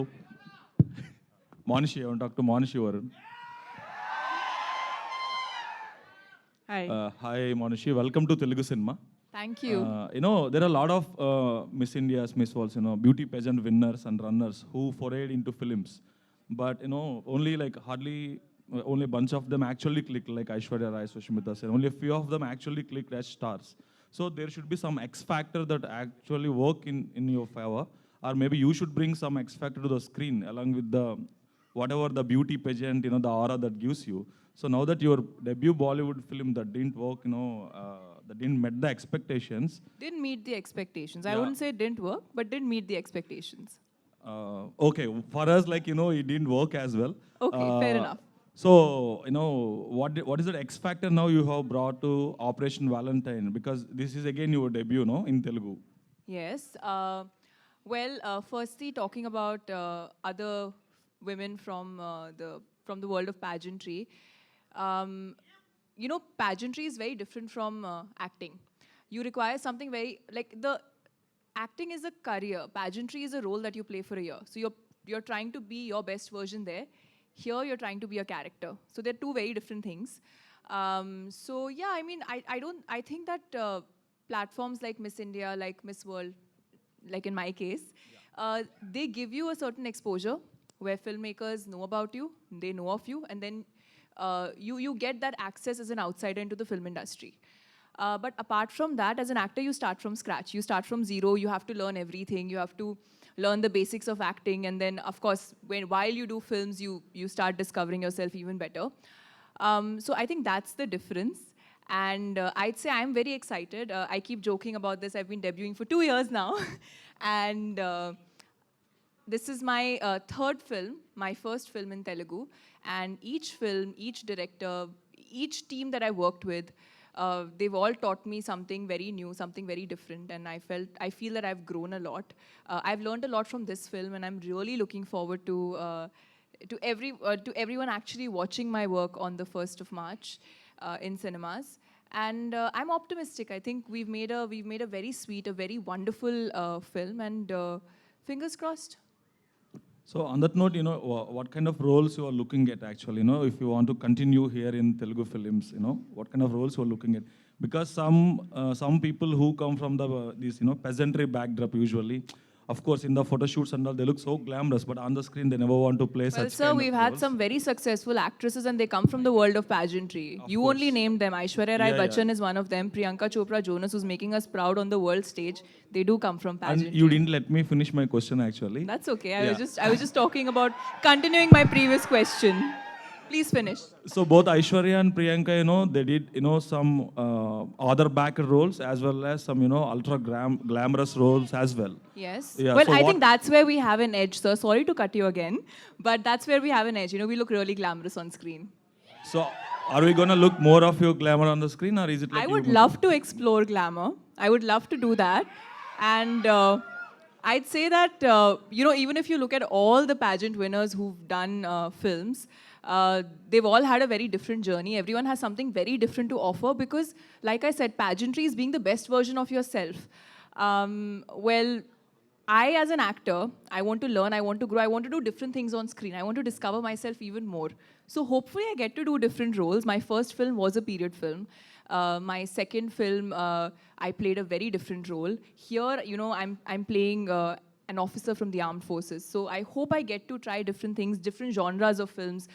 Monishi. I want to talk to Monishi Varun. Hi. Hi, Monishi. Welcome to Telugu Cinema. Thank you. There are a lot of Miss India's, Miss World's, beauty pageant winners and runners who forayed into films. But, only like only a bunch of them actually clicked, like Aishwarya Rai, Sushmita Sen. Only a few of them actually clicked as stars. So there should be some X factor that actually work in your favor. Or maybe you should bring some X factor to the screen along with whatever the beauty pageant, the aura that gives you. So now that your debut Bollywood film that didn't work, that didn't meet the expectations. Didn't meet the expectations. I Yeah. wouldn't say it didn't work, but didn't meet the expectations. Okay, for us, it didn't work as well. Okay, fair enough. So, what is that X factor now you have brought to Operation Valentine? Because this is again your debut, in Telugu. Yes. Firstly, talking about other women from the world of pageantry, pageantry is very different from acting. You require something very acting is a career. Pageantry is a role that you play for a year. So you're trying to be your best version there. Here you're trying to be a character. So they're two very different things. I think that platforms like Miss India, like Miss World, like in my case, they give you a certain exposure where filmmakers know about you, they know of you, and then you get that access as an outsider into the film industry. But apart from that, as an actor, you start from scratch. You start from zero. You have to learn everything. You have to learn the basics of acting. And then, of course, while you do films, you start discovering yourself even better. So I think that's the difference. And I'd say I'm very excited. I keep joking about this. I've been debuting for 2 years now. And this is my third film, my first film in Telugu. And each film, each director, each team that I worked with, they've all taught me something very new, something very different. And I feel that I've grown a lot. I've learned a lot from this film, and I'm really looking forward to everyone actually watching my work on the 1st of March in cinemas. And I'm optimistic. I think we've made a very sweet, a very wonderful film, and fingers crossed. So on that note, what kind of roles you are looking at actually, if you want to continue here in Telugu films, what kind of roles you are looking at? Because some people who come from this peasantry backdrop usually, of course, in the photo shoots and all, they look so glamorous, but on the screen, they never want to play Well, such sir, kind we've of had roles. some very successful actresses, and they come from the world of pageantry. You course. only named them. Aishwarya Rai Yeah, Bachchan is one of them. Priyanka Chopra Jonas, who's making us proud on the world stage. They do come from And pageantry. you didn't let me finish my question actually. That's okay. I Yeah. was just talking about continuing my previous question. Please finish. So both Aishwarya and Priyanka, they did, some other backer roles as well as some, ultra glamorous roles as well. Yes. Yeah, Well, so I think that's where we have an edge, sir. Sorry to cut you again, but that's where we have an edge. We look really glamorous on screen. So are we going to look more of your glamour on the screen, or is it like I would love to explore glamour. I would love to do that. And I'd say that, even if you look at all the pageant winners who've done films, they've all had a very different journey. Everyone has something very different to offer because, like I said, pageantry is being the best version of yourself. I, as an actor, I want to learn, I want to grow, I want to do different things on screen. I want to discover myself even more. So hopefully I get to do different roles. My first film was a period film. My second film, I played a very different role. Here, I'm playing an officer from the armed forces. So I hope I get to try different things, different genres of films,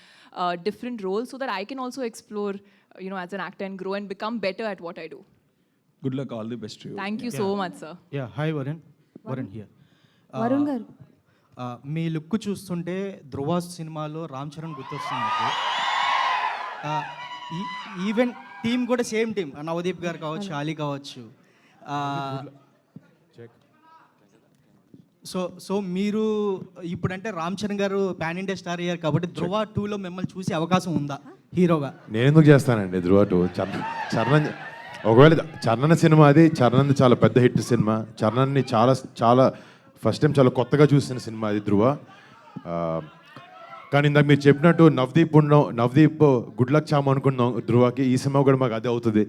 different roles, so that I can also explore, as an actor and grow and become better at what I do. Good luck, all the best to you. Thank you so much, sir. Yeah hi Varun Varun here Varun గారు మీ look చూస్తుంటే ధ్రువ సినిమాలో రామ్ చరణ్ గుర్తొస్తుంది నాకు. Even team కూడా same team, Navdeep గారు కావచ్చు, ఆలీ కావచ్చు. So మీరు ఇప్పుడంటే రామ్ చరణ్ గారు పాన్ ఇండియా స్టార్ అయ్యారు కాబట్టి ధ్రువ 2లో మిమ్మల్ని చూసే అవకాశం ఉందా హీరోగా? నేను ఎందుకు చేస్తానండి ధ్రువ 2? చరణ్ ఒకవేళ చరణ్ సినిమా అది చరణ్ చాలా పెద్ద హిట్ సినిమా. చరణ్ని చాలా ఫస్ట్ టైం చాలా కొత్తగా చూసిన సినిమా అది ధ్రువ. కానీ ఇందాక మీరు చెప్పినట్టు నవదీప్ గుడ్ లక్ చామ్ అనుకున్నాం ధ్రువకి. ఈ సినిమా కూడా మాకు అదే అవుతుంది.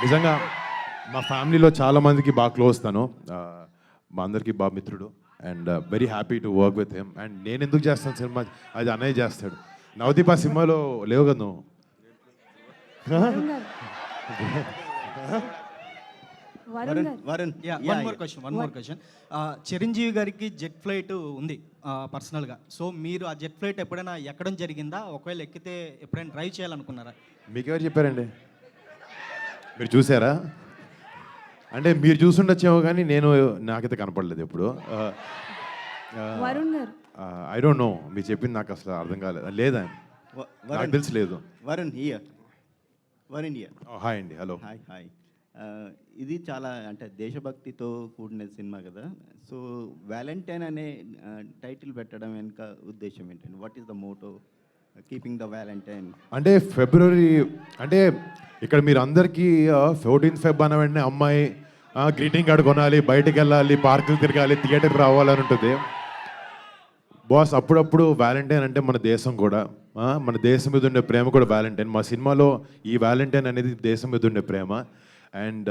నిజంగా మా ఫ్యామిలీలో చాలా మందికి బాగా క్లోజ్ తను, మా అందరికీ బాగా మిత్రుడు. And very happy to work with him. And నేను ఎందుకు చేస్తాను సినిమా, అది అన్నయ్య చేస్తాడు. నవదీప్ ఆ సినిమాలో లేవు కదా నువ్వు? Varun one more question. Chiranjeevi గారికి జెట్ ఫ్లైట్ ఉంది పర్సనల్గా. సో మీరు ఆ జెట్ ఫ్లైట్ ఎప్పుడైనా ఎక్కడం జరిగిందా? ఒకవేళ ఎక్కితే ఎప్పుడైనా డ్రైవ్ చేయాలనుకున్నారా? మీకెవరు చెప్పారండి? మీరు చూసారా? అంటే మీరు చూసుండొచ్చేమో కానీ నాకైతే కనపడలేదు ఎప్పుడు. వరుణ్ గారు ఐ డోంట్ నో, మీరు చెప్పింది నాకు అసలు అర్థం కాలేదు. లేదా నాకు తెలిసి లేదు. వరుణ్ హియర్ హాయ్ అండి, హలో. హాయ్ ఇది చాలా అంటే దేశభక్తితో కూడిన సినిమా కదా. సో వ్యాలంటైన్ అనే టైటిల్ పెట్టడం వెనుక ఉద్దేశం ఏంటండి? What is the motto keeping the valentine? అంటే ఫిబ్రవరి అంటే ఇక్కడ మీరు అందరికీ 14th Feb అన్న వెంటనే అమ్మాయి గ్రీటింగ్ కార్డు కొనాలి, బయటకు వెళ్ళాలి, పార్కులు తిరగాలి, థియేటర్కి రావాలని ఉంటుంది. బాస్ అప్పుడప్పుడు వ్యాలంటైన్ అంటే మన దేశం కూడా, మన దేశం మీద ఉండే ప్రేమ కూడా వ్యాలంటైన్. మా సినిమాలో ఈ వ్యాలంటైన్ అనేది దేశం మీద ఉండే ప్రేమ. అండ్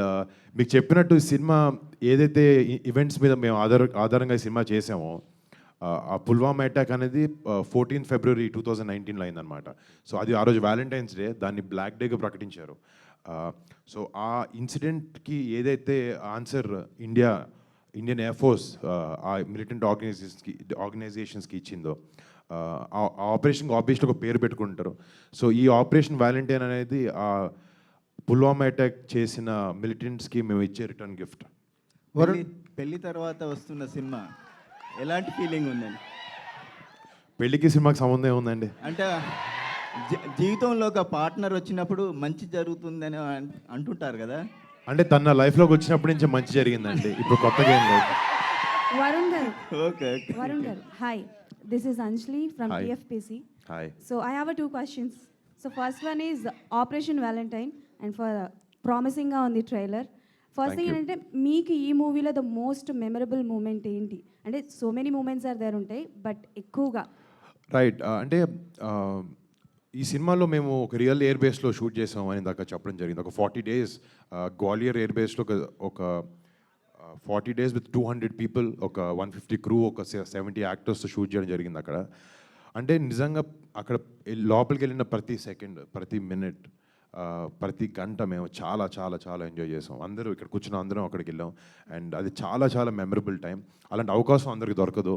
మీకు చెప్పినట్టు ఈ సినిమా ఏదైతే ఈవెంట్స్ మీద మేము ఆధారంగా ఈ సినిమా చేసామో, ఆ పుల్వామా అటాక్ అనేది 14th February 2019లో అయిందనమాట. సో అది ఆ రోజు వ్యాలంటైన్స్ డే, దాన్ని బ్లాక్ డేగా ప్రకటించారు. సో ఆ ఇన్సిడెంట్కి ఏదైతే ఆన్సర్ ఇండియన్ ఎయిర్ ఫోర్స్ ఆ మిలిటెంట్ ఆర్గనైజేషన్స్కి ఇచ్చిందో, ఆ ఆపరేషన్కి ఆబ్వియస్లీ ఒక పేరు పెట్టుకుంటారు. సో ఈ ఆపరేషన్ వ్యాలంటైన్ అనేది ఆ పుల్వామా అటాక్ చేసిన మిలిటెంట్స్కి మేము ఇచ్చే రిటర్న్ గిఫ్ట్. పెళ్లి తర్వాత వస్తున్న సినిమా ఎలాంటి ఫీలింగ్ ఉందండి? పెళ్ళికి సినిమాకి సంబంధం ఏముందండి? అంటే జీవితంలో ఒక పార్ట్నర్ వచ్చినప్పుడు మంచి జరుగుతుందని అంటుంటారు కదా. అంటే తన లైఫ్లోకి వచ్చినప్పటి నుంచి మంచి జరిగిందండి, ఇప్పుడు కొత్తగా ఏం లేదు. వరుణ్ గారు ఓకే వరుణ్ గారు hi, this is Anjali from Hi. TFPC. Hi. So I have 2 questions. So first one is Operation Valentine and for promising on the trailer. First thing ఏంటంటే మీకు ఈ మూవీలో ద మోస్ట్ మెమరబుల్ మూమెంట్ ఏంటి? అంటే so many moments are there ఉంటాయి, but ఎక్కువగా right. అంటే ఈ సినిమాలో మేము ఒక రియల్ ఎయిర్ బేస్లో షూట్ చేసాం అని దాకా చెప్పడం జరిగింది. ఒక 40 days గ్వాలియర్ ఎయిర్ బేస్లో ఒక 40 days విత్ 200 people, ఒక 150 crew, ఒక 70 actors షూట్ చేయడం జరిగింది అక్కడ. అంటే నిజంగా అక్కడ లోపలికి వెళ్ళిన ప్రతి సెకండ్, ప్రతి మినిట్, ప్రతి గంట మేము చాలా చాలా చాలా ఎంజాయ్ చేసాం. అందరూ ఇక్కడ కూర్చున్న అందరం అక్కడికి వెళ్ళాం. అండ్ అది చాలా చాలా మెమరబుల్ టైం. అలాంటి అవకాశం అందరికి దొరకదు.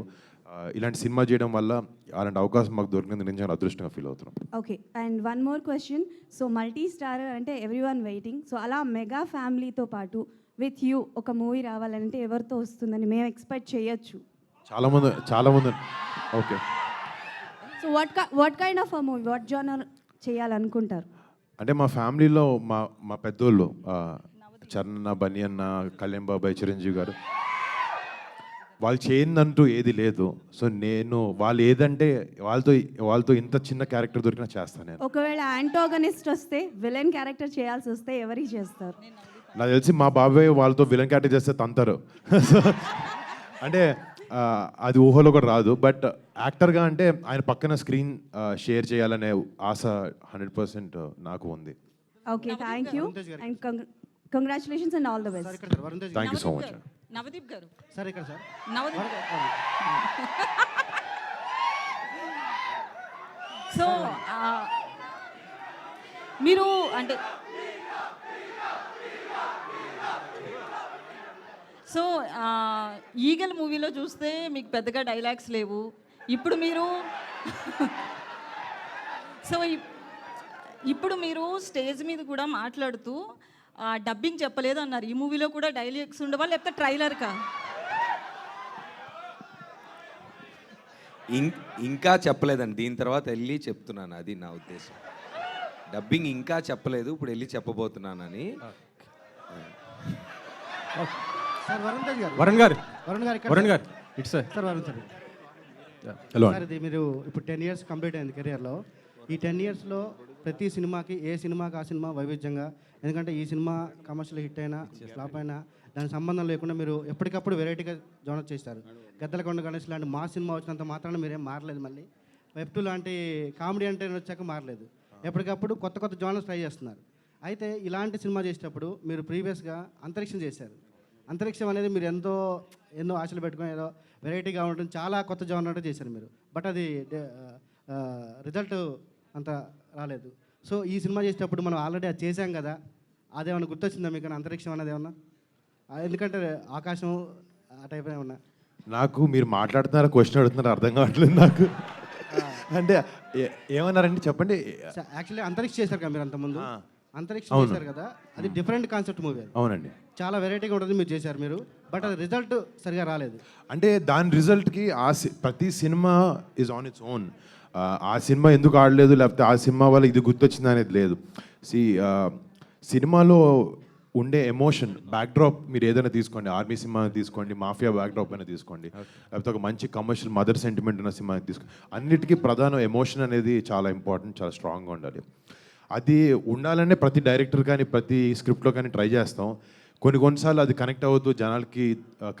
ఇలాంటి సినిమా చేయడం వల్ల అలాంటి అవకాశం మాకు దొరికినందుకు నేను చాలా అదృష్టంగా ఫీల్ అవుతున్నాం. Okay, and one more question. So multi star అంటే ఎవ్రీ వన్ వెయిటింగ్. సో అలా మెగా ఫ్యామిలీతో పాటు విత్ యూ ఒక మూవీ రావాలంటే ఎవరితో వస్తుందని మేము ఎక్స్పెక్ట్ చేయొచ్చు? చాలామంది. Okay, so what kind of a movie, what genre చేయాలనుకుంటారు? అంటే మా ఫ్యామిలీలో మా పెద్దోళ్ళు చరణ్, బన్నీ అన్న, కళ్యాణ్ బాబాయ్, చిరంజీవి గారు, వాళ్ళు చేయిందంటూ ఏది లేదు. సో నేను వాళ్ళు ఏదంటే వాళ్ళతో ఇంత చిన్న క్యారెక్టర్ దొరికినా చేస్తాను నేను. ఒకవేళ యాంటోగనిస్ట్ వస్తే, విలన్ క్యారెక్టర్ చేయాల్సి వస్తే ఎవరికి చేస్తారు? నాకు తెలిసి మా బాబాయ్ వాళ్ళతో విలన్ క్యారెక్టర్ చేస్తే తంతారు. అంటే అది ఊహలో కూడా రాదు. బట్ యాక్టర్గా అంటే ఆయన పక్కన స్క్రీన్ షేర్ చేయాలనే ఆశ 100% నాకు ఉంది. Okay, thank you and congratulations and all the best. Thank you so much. Navdeep గారు, సార్ ఇక్కడ సార్ నవదీప్ గారు. సో మీరు అంటే సో ఈగల్ మూవీలో చూస్తే మీకు పెద్దగా డైలాగ్స్ లేవు. ఇప్పుడు మీరు సో ఇప్పుడు మీరు స్టేజ్ మీద కూడా మాట్లాడుతూ డబ్బింగ్ చెప్పలేదు అన్నారు. ఈ మూవీలో కూడా డైలాగ్స్ ఉండవా లేకపోతే ట్రైలర్కా? ఇంకా చెప్పలేదండి, దీని తర్వాత వెళ్ళి చెప్తున్నాను, అది నా ఉద్దేశం. డబ్బింగ్ ఇంకా చెప్పలేదు, ఇప్పుడు వెళ్ళి చెప్పబోతున్నానని. సార్ వరుణ్ తేజ్ గారు, వరుణ్ గారు ఇక్కడ వరుణ్ గారు it's sir Varun sir. Hello sir ఇది మీరు ఇప్పుడు 10 years కంప్లీట్ అయింది కెరియర్లో. ఈ 10 yearsలో ప్రతి సినిమాకి ఏ సినిమాకి ఆ సినిమా వైవిధ్యంగా, ఎందుకంటే ఈ సినిమా కమర్షియల్ హిట్ అయినా ఫ్లాప్ అయినా దానికి సంబంధం లేకుండా మీరు ఎప్పటికప్పుడు వెరైటీగా జోనర్ చేస్తారు. గద్దలకొండ గణేష్ లాంటి మా సినిమా వచ్చినంత మాత్రాన మీరేం మారలేదు. మళ్ళీ వెబ్2 లాంటి కామెడీ అంటే వచ్చాక మారలేదు. ఎప్పటికప్పుడు కొత్త కొత్త జోనర్స్ ట్రై చేస్తున్నారు. అయితే ఇలాంటి సినిమా చేసేటప్పుడు మీరు ప్రీవియస్గా అంతరిక్షం చేశారు. అంతరిక్షం అనేది మీరు ఎన్నో ఆశలు పెట్టుకొని ఏదో వెరైటీగా ఉంటుంది, చాలా కొత్త జోనర్ చేశారు మీరు. బట్ అది రిజల్ట్ అంత రాలేదు. సో ఈ సినిమా చేసేటప్పుడు మనం ఆల్రెడీ అది చేశాం కదా, అదేమన్నా గుర్తొచ్చిందా మీకు అంతరిక్షం అనేది ఏమన్నా? ఎందుకంటే ఆకాశం ఆ టైప్ ఏమన్నా? నాకు మీరు మాట్లాడుతున్నారా క్వశ్చన్ అడుగుతున్నారా అర్థం కావట్లేదు నాకు. అంటే ఏమన్నారండి చెప్పండి. యాక్చువల్లీ అంతరిక్షం చేశారు కదా మీరు అంతకుముందు, అంతరిక్షం అవును. చేశారు కదా, అది డిఫరెంట్ కాన్సెప్ట్ మూవీ. అవునండి, చాలా వెరైటీగా ఉంటుంది మీరు చేశారు మీరు, బట్ అది రిజల్ట్ సరిగా రాలేదు. అంటే దాని రిజల్ట్కి ప్రతి cinema is on its own. ఆ సినిమా ఎందుకు ఆడలేదు, లేకపోతే ఆ సినిమా వల్ల ఇది గుర్తొచ్చింది అనేది లేదు. సినిమాలో ఉండే ఎమోషన్ బ్యాక్డ్రాప్ మీరు ఏదైనా తీసుకోండి, ఆర్మీ సినిమా తీసుకోండి, మాఫియా బ్యాక్డ్రాప్ అయినా తీసుకోండి, లేకపోతే ఒక మంచి కమర్షియల్ మదర్ సెంటిమెంట్ ఉన్న సినిమా తీసుకోండి, అన్నిటికీ ప్రధాన ఎమోషన్ అనేది చాలా ఇంపార్టెంట్, చాలా స్ట్రాంగ్గా ఉండాలి. అది ఉండాలనే ప్రతి డైరెక్టర్ కానీ ప్రతి స్క్రిప్ట్లో కానీ ట్రై చేస్తాం. కొన్నిసార్లు అది కనెక్ట్ అవ్వదు, జనాలకి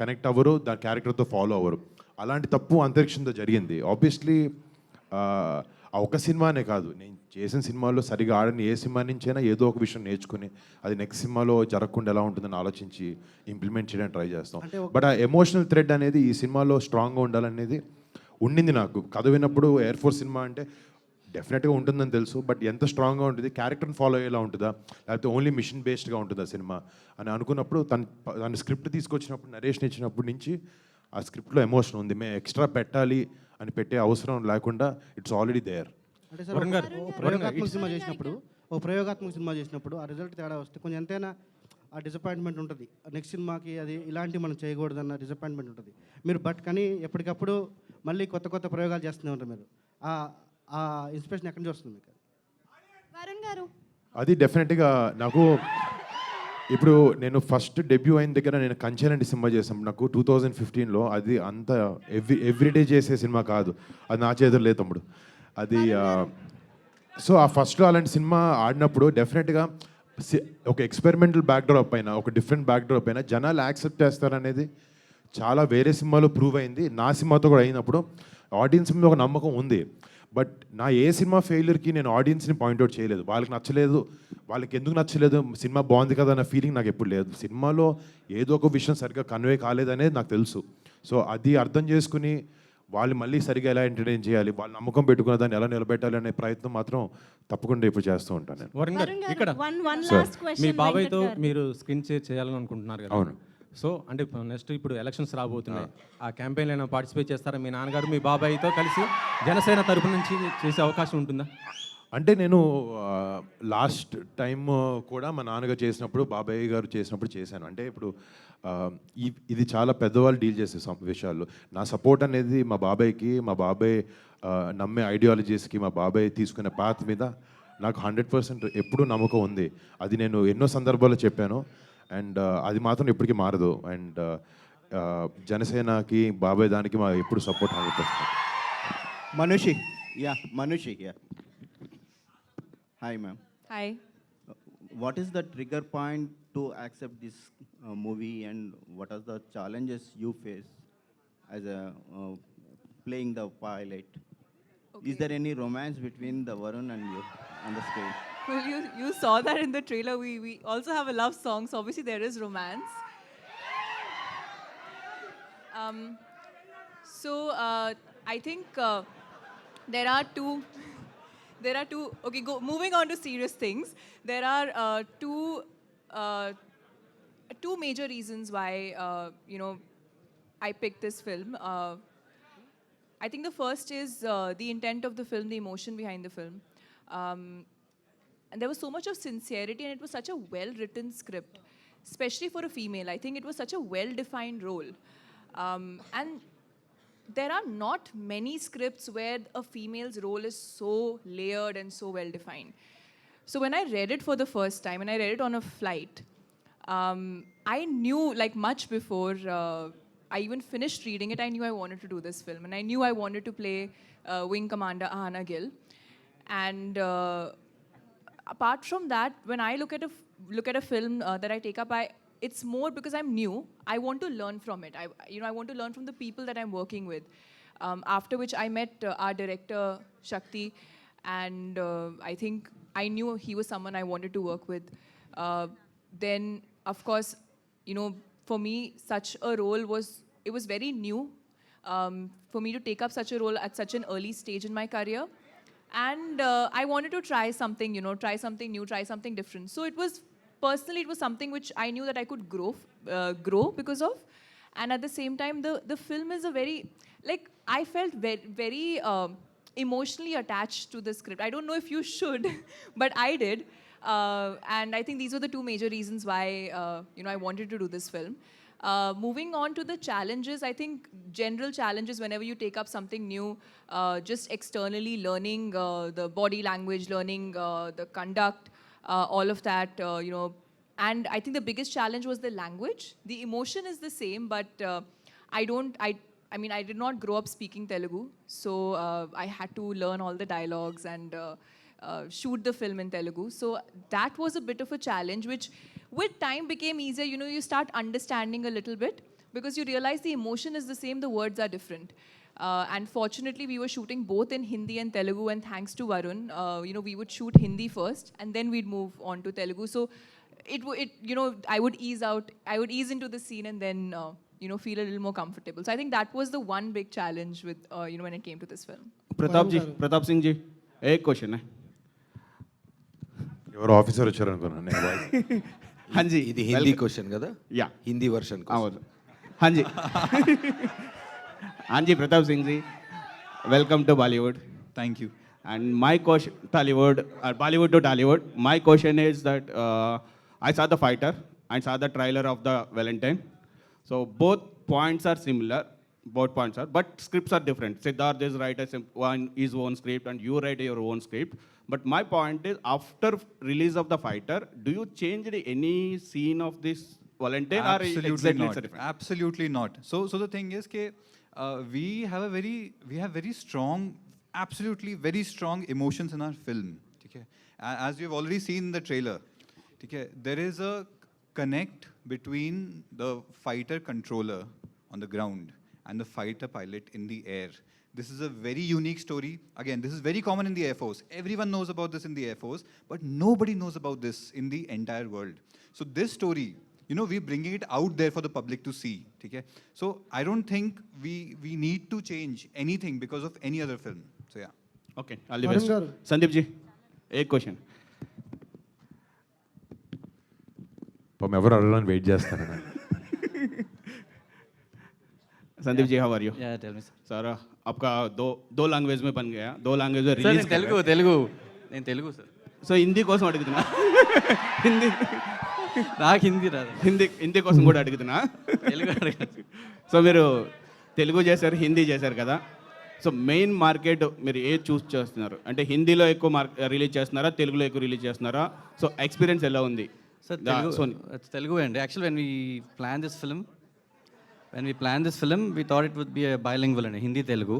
కనెక్ట్ అవ్వరు, దాని క్యారెక్టర్తో ఫాలో అవ్వరు. అలాంటి తప్పు అంతరిక్షంతో జరిగింది. ఆబ్వియస్లీ ఆ ఒక సినిమానే కాదు, నేను చేసిన సినిమాల్లో సరిగా ఆడని ఏ సినిమా నుంచైనా ఏదో ఒక విషయం నేర్చుకుని అది నెక్స్ట్ సినిమాలో జరగకుండా ఎలా ఉంటుందని ఆలోచించి ఇంప్లిమెంట్ చేయడానికి ట్రై చేస్తాం. బట్ ఆ ఎమోషనల్ థ్రెడ్ అనేది ఈ సినిమాలో స్ట్రాంగ్గా ఉండాలనేది ఉండింది నాకు. కథ విన్నప్పుడు ఎయిర్ ఫోర్స్ సినిమా అంటే డెఫినెట్గా ఉంటుందని తెలుసు, బట్ ఎంత స్ట్రాంగ్గా ఉంటుంది, క్యారెక్టర్ని ఫాలో అయ్యేలా ఉంటుందా, లేకపోతే ఓన్లీ మిషన్ బేస్డ్గా ఉంటుందా సినిమా అని అనుకున్నప్పుడు తన స్క్రిప్ట్ తీసుకొచ్చినప్పుడు, నరేషన్ ఇచ్చినప్పటి నుంచి ఆ స్క్రిప్ట్లో ఎమోషన్ ఉంది, మేము ఎక్స్ట్రా పెట్టాలి అని పెట్టే అవసరం లేకుండా ఇట్స్ ఆల్రెడీ దేర్. అంటే సార్ ప్రయోగాత్మక సినిమా చేసినప్పుడు ఆ రిజల్ట్ తేడా వస్తే కొంచెం ఎంతైనా ఆ డిసప్పాయింట్మెంట్ ఉంటుంది. నెక్స్ట్ సినిమాకి అది ఇలాంటి మనం చేయకూడదన్న డిసప్పాయింట్మెంట్ ఉంటుంది మీరు. బట్ కానీ ఎప్పటికప్పుడు మళ్ళీ కొత్త కొత్త ప్రయోగాలు చేస్తూనే ఉంటారు మీరు. ఆ ఇన్స్పిరేషన్ ఎక్కడి నుంచి వస్తుంది మీకు? వరుణ్ గారు, అది డెఫినెట్గా నాకు ఇప్పుడు నేను ఫస్ట్ డెబ్యూ అయిన దగ్గర నేను కంచెలాంటి సినిమా చేసాం నాకు 2015లో. అది అంత ఎవ్రీడే చేసే సినిమా కాదు, అది నా చేతులు లేదు తమ్ముడు అది. సో ఆ ఫస్ట్లో అలాంటి సినిమా ఆడినప్పుడు డెఫినెట్గా ఒక ఎక్స్పెరిమెంటల్ బ్యాక్డ్రాప్ అయినా, ఒక డిఫరెంట్ బ్యాక్డ్రాప్ అయినా జనాలు యాక్సెప్ట్ చేస్తారనేది చాలా వేరే సినిమాలో ప్రూవ్ అయింది. నా సినిమాతో కూడా అయినప్పుడు ఆడియన్స్ మీద ఒక నమ్మకం ఉంది. బట్ నా ఏ సినిమా ఫెయిల్యూర్కి నేను ఆడియన్స్ని పాయింట్అవుట్ చేయలేదు, వాళ్ళకి నచ్చలేదు, వాళ్ళకి ఎందుకు నచ్చలేదు, సినిమా బాగుంది కదా అన్న ఫీలింగ్ నాకు ఎప్పుడు లేదు. సినిమాలో ఏదో ఒక విషయం సరిగ్గా కన్వే కాలేదనేది నాకు తెలుసు. సో అది అర్థం చేసుకుని వాళ్ళు మళ్ళీ సరిగా ఎలా ఎంటర్టైన్ చేయాలి, వాళ్ళు నమ్మకం పెట్టుకున్న దాన్ని ఎలా నిలబెట్టాలి అనే ప్రయత్నం మాత్రం తప్పకుండా ఇప్పుడు చేస్తూ ఉంటాను నేను. వరుణ్ గారు ఇక్కడ మీ బాబాయ్తో మీరు స్క్రీన్ షేర్ చేయాలని అనుకుంటున్నారు కదా? అవును. సో అంటే నెక్స్ట్ ఇప్పుడు ఎలక్షన్స్ రాబోతున్నాయి, ఆ క్యాంపెయిన్లో అయినా పార్టిసిపేట్ చేస్తారా? మీ నాన్నగారు మీ బాబాయ్తో కలిసి జనసేన తరపు నుంచి చేసే అవకాశం ఉంటుందా? అంటే నేను లాస్ట్ టైం కూడా మా నాన్నగారు చేసినప్పుడు, బాబాయ్ గారు చేసినప్పుడు చేశాను. అంటే ఇప్పుడు ఇది చాలా పెద్దవాళ్ళు డీల్ చేసే విషయాల్లో నా సపోర్ట్ అనేది మా బాబాయ్కి, మా బాబాయ్ నమ్మే ఐడియాలజీస్కి, మా బాబాయ్ తీసుకునే పాత్ మీద నాకు 100% ఎప్పుడూ నమ్మకం ఉంది. అది నేను ఎన్నో సందర్భాల్లో చెప్పాను, అండ్ అది మాత్రం ఎప్పటికీ మారదు. అండ్ జనసేనకి, బాబాయ్ దానికి మా ఎప్పుడు support 100%. Manushi, yeah. Hi, ma'am. Hi. What is the trigger point to accept this movie, and what are the challenges you face as a playing the pilot? Okay. Is there any romance between the Varun and you on the screen? Well, you saw that in the trailer. We also have a love song, so obviously there is romance. I think there are two. Okay, moving on to serious things. There are two major reasons why I picked this film. I think the first is the intent of the film, the emotion behind the film. And there was so much of sincerity, and it was such a well-written script, especially for a female. I think it was such a well-defined role. And there are not many scripts where a female's role is so layered and so well-defined. So when I read it for the first time, and I read it on a flight, I knew, like much before I even finished reading it, I knew I wanted to do this film. And I knew I wanted to play Wing Commander Ahana Gill. And apart from that, when I look at a film that I take up, it's more because I'm new. I want to learn from it. I want to learn from the people that I'm working with. After which I met our director, Shakti, and I think I knew he was someone I wanted to work with. Then, of course, for me, such a role was very new for me to take up such a role at such an early stage in my career. And I wanted to try something, try something new, try something different. So it was something which I knew that I could grow because of. And at the same time, the film is a very, I felt very emotionally attached to the script. I don't know if you should, but I did. And I think these were the two major reasons why, I wanted to do this film. Moving on to the challenges, I think general challenges whenever you take up something new, just externally learning the body language, learning the conduct, all of that, and I think the biggest challenge was the language. The emotion is the same, but I did not grow up speaking Telugu, so I had to learn all the dialogues and shoot the film in Telugu. So that was a bit of a challenge, which with time became easier. You start understanding a little bit because you realize the emotion is the same, the words are different. And fortunately, we were shooting both in Hindi and Telugu, and thanks to Varun, we would shoot Hindi first, and then we'd move on to Telugu. So I would ease into the scene and then, feel a little more comfortable. So I think that was the one big challenge with, when it came to this film. Pratap Singh ji, एक question है. ఎవరు officer వచ్చారనుకున్నాను నేను voice. हाँ जी, ఇది Hindi question కదా? Yeah, Hindi version. అవును. हाँ जी. हाँ जी, Pratap Singh ji, welcome to Bollywood. Thank you. And my question, Bollywood to Tollywood, my question is that I saw the fighter, I saw the trailer of the Valentine. So both points are similar, but scripts are different. Siddharth is write his own script and you write your own script. But my point is, after release of the fighter, do you change any scene of this Valentine? Absolutely or not. Absolutely not. So the thing is that we have very strong, absolutely very strong emotions in our film. Okay? As you've already seen in the trailer, okay, there is a connect between the fighter controller on the ground and the fighter pilot in the air. This is a very unique story. Again, this is very common in the Air Force. Everyone knows about this in the Air Force, but nobody knows about this in the entire world. So this story, we're bringing it out there for the public to see. Okay? So I don't think we need to change anything because of any other film. So yeah. Okay, all the best. Sandeep ji, एक question. పాపం ఎవరు అడగడానికి wait చేస్తాను. Sandeep ji, how are you? Yeah, tell me, sir. Sir, आपका दो language में बन गया, 2 लैंग्वेज में रिलीज. Sir, నేను తెలుగు సార్. సో హిందీ కోసం అడుగుతున్నా. నాకు హిందీ రాదు. హిందీ కోసం కూడా అడుగుతున్నా. తెలుగు అడగండి. సో మీరు తెలుగు చేశారు, హిందీ చేశారు కదా. సో మెయిన్ మార్కెట్ మీరు ఏ చూస్ చేస్తున్నారు? అంటే హిందీలో ఎక్కువ రిలీజ్ చేస్తున్నారా, తెలుగులో ఎక్కువ రిలీజ్ చేస్తున్నారా? సో ఎక్స్పీరియన్స్ ఎలా ఉంది? సార్ తెలుగు అండి. Actual when we planned this film, we thought it would be a bilingual and Hindi Telugu.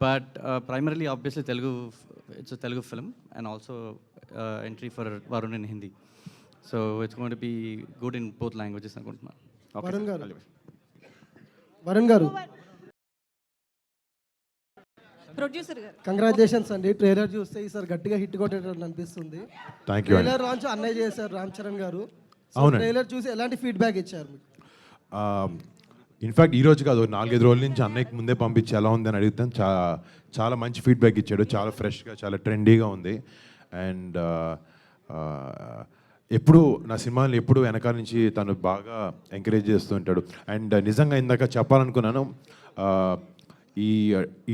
But primarily, obviously, Telugu, it's a Telugu film, and also entry for Varun in Hindi. So it's going to be good in both languages. Varun garu. Producer గారు, congratulations అండి. Trailer చూస్తే ఈసారి గట్టిగా hit కొట్టేటట్టు అనిపిస్తుంది. Thank you. Trailer launch అన్నయ్య చేశారు, రామ్ చరణ్ గారు. Trailer చూసి ఎలాంటి ఫీడ్బ్యాక్ ఇచ్చారు మీకు? ఇన్ఫ్యాక్ట్ ఈరోజు కాదు 4-5 రోజుల నుంచి అన్నయ్యకి ముందే పంపించి ఎలా ఉంది అని అడిగితే చాలా మంచి ఫీడ్బ్యాక్ ఇచ్చాడు. చాలా ఫ్రెష్గా, చాలా ట్రెండీగా ఉంది. అండ్ ఎప్పుడు నా సినిమాని ఎప్పుడు వెనకాల నుంచి తను బాగా ఎంకరేజ్ చేస్తూ ఉంటాడు. అండ్ నిజంగా ఇందాక చెప్పాలనుకున్నాను,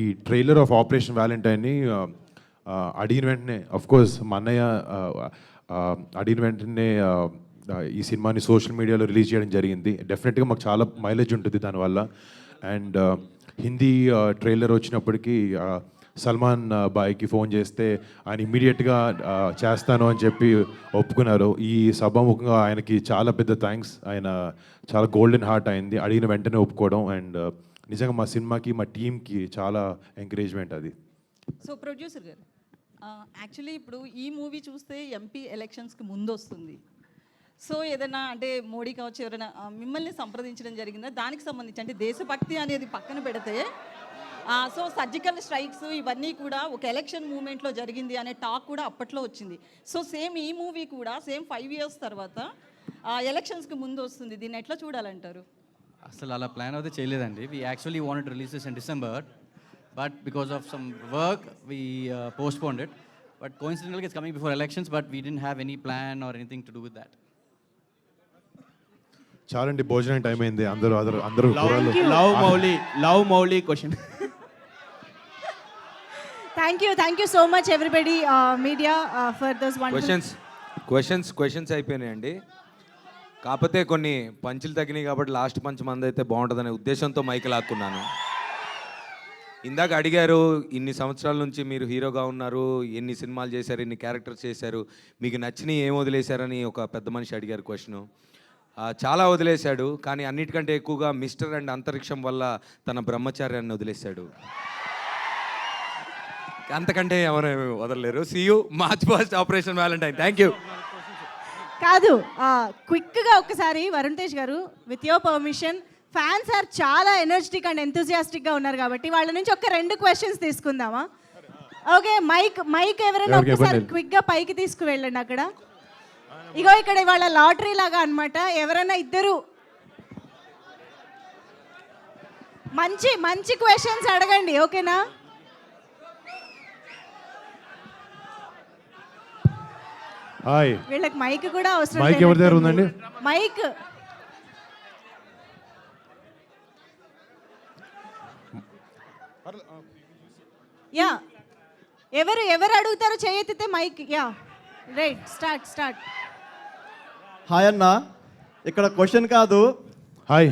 ఈ ట్రైలర్ ఆఫ్ ఆపరేషన్ వ్యాలంటైన్ని అడిగిన వెంటనే, కోర్స్ మా అన్నయ్య అడిగిన వెంటనే ఈ సినిమాని సోషల్ మీడియాలో రిలీజ్ చేయడం జరిగింది. డెఫినెట్గా మాకు చాలా మైలేజ్ ఉంటుంది దానివల్ల. అండ్ హిందీ ట్రైలర్ వచ్చినప్పటికీ సల్మాన్ బాయ్కి ఫోన్ చేస్తే ఆయన ఇమ్మీడియట్గా చేస్తాను అని చెప్పి ఒప్పుకున్నారు. ఈ సభాముఖంగా ఆయనకి చాలా పెద్ద థ్యాంక్స్. ఆయన చాలా గోల్డెన్ హార్ట్ అయింది అడిగిన వెంటనే ఒప్పుకోవడం. అండ్ నిజంగా మా సినిమాకి, మా టీంకి చాలా ఎంకరేజ్మెంట్ అది. సో ప్రొడ్యూసర్ గారు, యాక్చువల్లీ ఇప్పుడు ఈ మూవీ చూస్తే ఎంపీ ఎలక్షన్స్కి ముందు వస్తుంది. సో ఏదైనా అంటే మోడీ కావచ్చు, ఎవరైనా మిమ్మల్ని సంప్రదించడం జరిగిందా దానికి సంబంధించి? అంటే దేశభక్తి అనేది పక్కన పెడితే, సో సర్జికల్ స్ట్రైక్స్ ఇవన్నీ కూడా ఒక ఎలక్షన్ మూమెంట్లో జరిగింది అనే టాక్ కూడా అప్పట్లో వచ్చింది. సో సేమ్ ఈ మూవీ కూడా సేమ్ 5 years తర్వాత ఎలక్షన్స్కి ముందు వస్తుంది. దీన్ని ఎట్లా చూడాలంటారు? అసలు అలా ప్లాన్ అయితే చేయలేదండి. We actually wanted to release this in December, but because of some work we postponed it. But కోఇన్సిడెంటల్గా it's coming before elections, but we didn't have any plan or anything to do with that. చాలండి, భోజనం time అయింది. అందరూ love Mouli question. Thank you so much everybody, media, for those wonderful క్వశ్చన్స్ అయిపోయినాయండి. కాకపోతే కొన్ని పంచులు తగ్గినాయి కాబట్టి లాస్ట్ పంచ్ మంది అయితే బాగుంటుందనే ఉద్దేశంతో మైక్ లాక్కున్నాను. ఇందాక అడిగారు, ఇన్ని సంవత్సరాల నుంచి మీరు హీరోగా ఉన్నారు, ఎన్ని సినిమాలు చేశారు, ఎన్ని క్యారెక్టర్స్ చేశారు, మీకు నచ్చినవి ఏం వదిలేశారని ఒక పెద్ద మనిషి అడిగారు క్వశ్చను. చాలా వదిలేశాడు, కానీ అన్నిటికంటే ఎక్కువగా మిస్టర్ అండ్ అంతరిక్షం వల్ల తన బ్రహ్మచార్యాన్ని వదిలేశాడు. అంతకంటే ఎవరు వదలలేరు. See you March first operation Valentine. Thank you. కాదు, క్విక్గా ఒకసారి వరుణ్ తేజ్ గారు, with your permission, fans are చాలా ఎనర్జెటిక్ అండ్ ఎంతూజియాస్టిక్గా ఉన్నారు కాబట్టి వాళ్ళ నుంచి ఒక 2 questions తీసుకుందామా? ఓకే, మైక్ ఎవరైనా ఒకసారి క్విక్గా పైకి తీసుకువెళ్ళండి. అక్కడ ఇగో ఇక్కడ ఇవాళ లాటరీ లాగా అనమాట. ఎవరైనా ఇద్దరు మంచి క్వశ్చన్స్ అడగండి, ఓకేనా? హాయ్, వీళ్ళకి మైక్ కూడా అవసరం. మైక్ ఎవరి దగ్గర ఉందండి? మైక్ యా, ఎవరు అడుగుతారు చేయెత్తితే mike. Yeah, right, start. Hi అన్న, ఇక్కడ క్వశ్చన్ కాదు. హాయ్.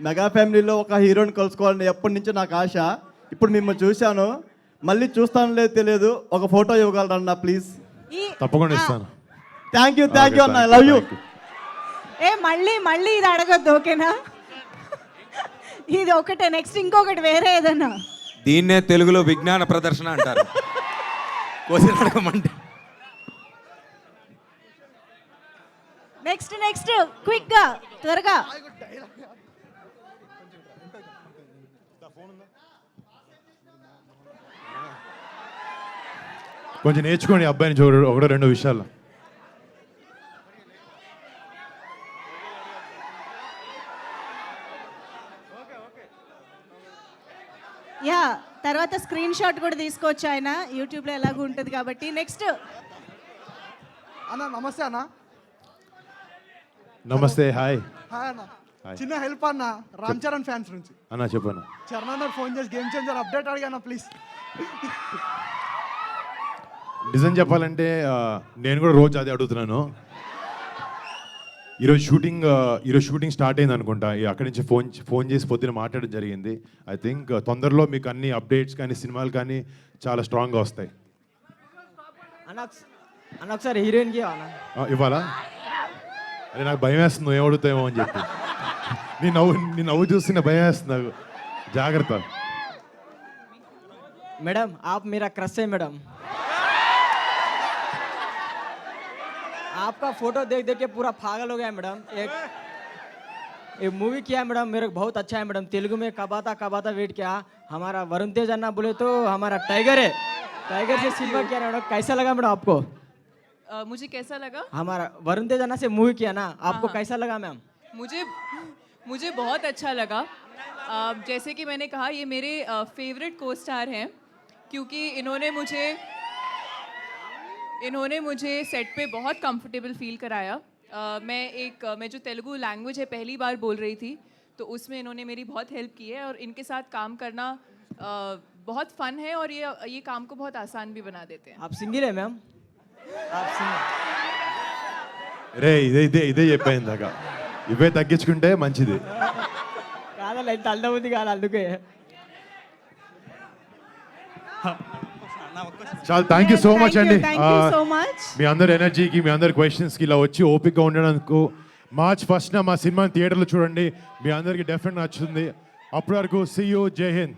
మెగా ఫ్యామిలీలో ఒక హీరోని కలుసుకోవాలని ఎప్పటి నుంచో నాకు ఆశ. ఇప్పుడు మిమ్మల్ని చూశాను, మళ్ళీ చూస్తాను లేదు తెలియదు. ఒక ఫోటో ఇవ్వగలరన్నా ప్లీజ్? తప్పకుండా ఇస్తాను. థ్యాంక్ యూ అన్న, ఐ లవ్ యూ. మళ్ళీ ఇది అడగద్దు, ఓకేనా? ఇది ఒకటే, నెక్స్ట్ ఇంకొకటి వేరే ఏదన్నా. దీన్నే తెలుగులో విజ్ఞాన ప్రదర్శన అంటారు. క్వశ్చన్ అడగమంటే నెక్స్ట్ క్విక్గా, త్వరగా. కొంచెం నేర్చుకోండి అబ్బాయిని చూడు, 1-2 విషయాలు. యా, తర్వాత స్క్రీన్ షాట్ కూడా తీసుకోవచ్చు ఆయన, యూట్యూబ్లో ఎలాగూ ఉంటుంది కాబట్టి. నెక్స్ట్ అన్న, నమస్తే అన్న. నమస్తే. హాయ్ అన్న, చిన్న హెల్ప్ అన్న, రామ్ చరణ్ ఫ్యాన్స్ నుంచి. అన్న చెప్పాను. చరణ్ అన్న ఫోన్ చేసి గేమ్ చేంజర్ అప్డేట్ అడిగాను ప్లీజ్. నిజం చెప్పాలంటే నేను కూడా రోజు అదే అడుగుతున్నాను. ఈరోజు షూటింగ్ స్టార్ట్ అయింది అనుకుంటా. అక్కడి నుంచి ఫోన్ చేసి పొద్దున మాట్లాడడం జరిగింది. ఐ థింక్ తొందరలో మీకు అన్ని అప్డేట్స్ కానీ సినిమాలు కానీ చాలా స్ట్రాంగ్గా వస్తాయి. అన్న ఒకసారి హీరోయిన్కి ఇవ్వాలా? అరే నాకు భయం వేస్తుంది, నువ్వు ఏమడుగుతావేమో అని చెప్పి. నీ నవ్వు చూస్తున్న భయం వేస్తుంది నాకు. జాగ్రత్త. मैडम आप मेरा क्रश है मैडम. आपका फोटो देख देख के पूरा पागल हो गया मैडम. एक मूवी किया मैडम, मेरे को बहुत अच्छा है मैडम. तेलुगु में कबाता वेट किया. हमारा वरुण तेज अन्ना बोले तो हमारा टाइगर है. टाइगर से सिनेमा किया मैडम. कैसा लगा मैडम आपको? मुझे कैसा लगा? हमारा वरुण तेज अन्ना से मूवी किया ना, आपको कैसा लगा मैम? मुझे बहुत अच्छा लगा। जैसे कि मैंने कहा, ये मेरे फेवरेट को स्टार हैं, क्योंकि इन्होंने मुझे सेट पे बहुत कंफर्टेबल फील कराया। मैं जो तेलुगु लैंग्वेज है पहली बार बोल रही थी, तो उसमें इन्होंने मेरी बहुत हेल्प की है, और इनके साथ काम करना बहुत फन है, और ये काम को बहुत आसान भी बना देते हैं। आप सिंगिल है मैम? आप सिंगिल? రే ఇదే చెప్పాను ఇందాక, ఇవే తగ్గించుకుంటే మంచిది. కాదಲ್ಲ ఇంత అల్లవుద్ది కాదు అందుకే. చాలా థ్యాంక్ యూ సో మచ్ అండి. Thank you so much. మీ అందరి ఎనర్జీకి, మీ అందరి క్వశ్చన్స్కి ఇలా వచ్చి ఓపికగా ఉండడానికి మార్చ్ 1న మా సినిమాని థియేటర్లో చూడండి. మీ అందరికీ డెఫినెట్ నచ్చుతుంది. అప్పటి వరకు సీ యూ, జై హింద్.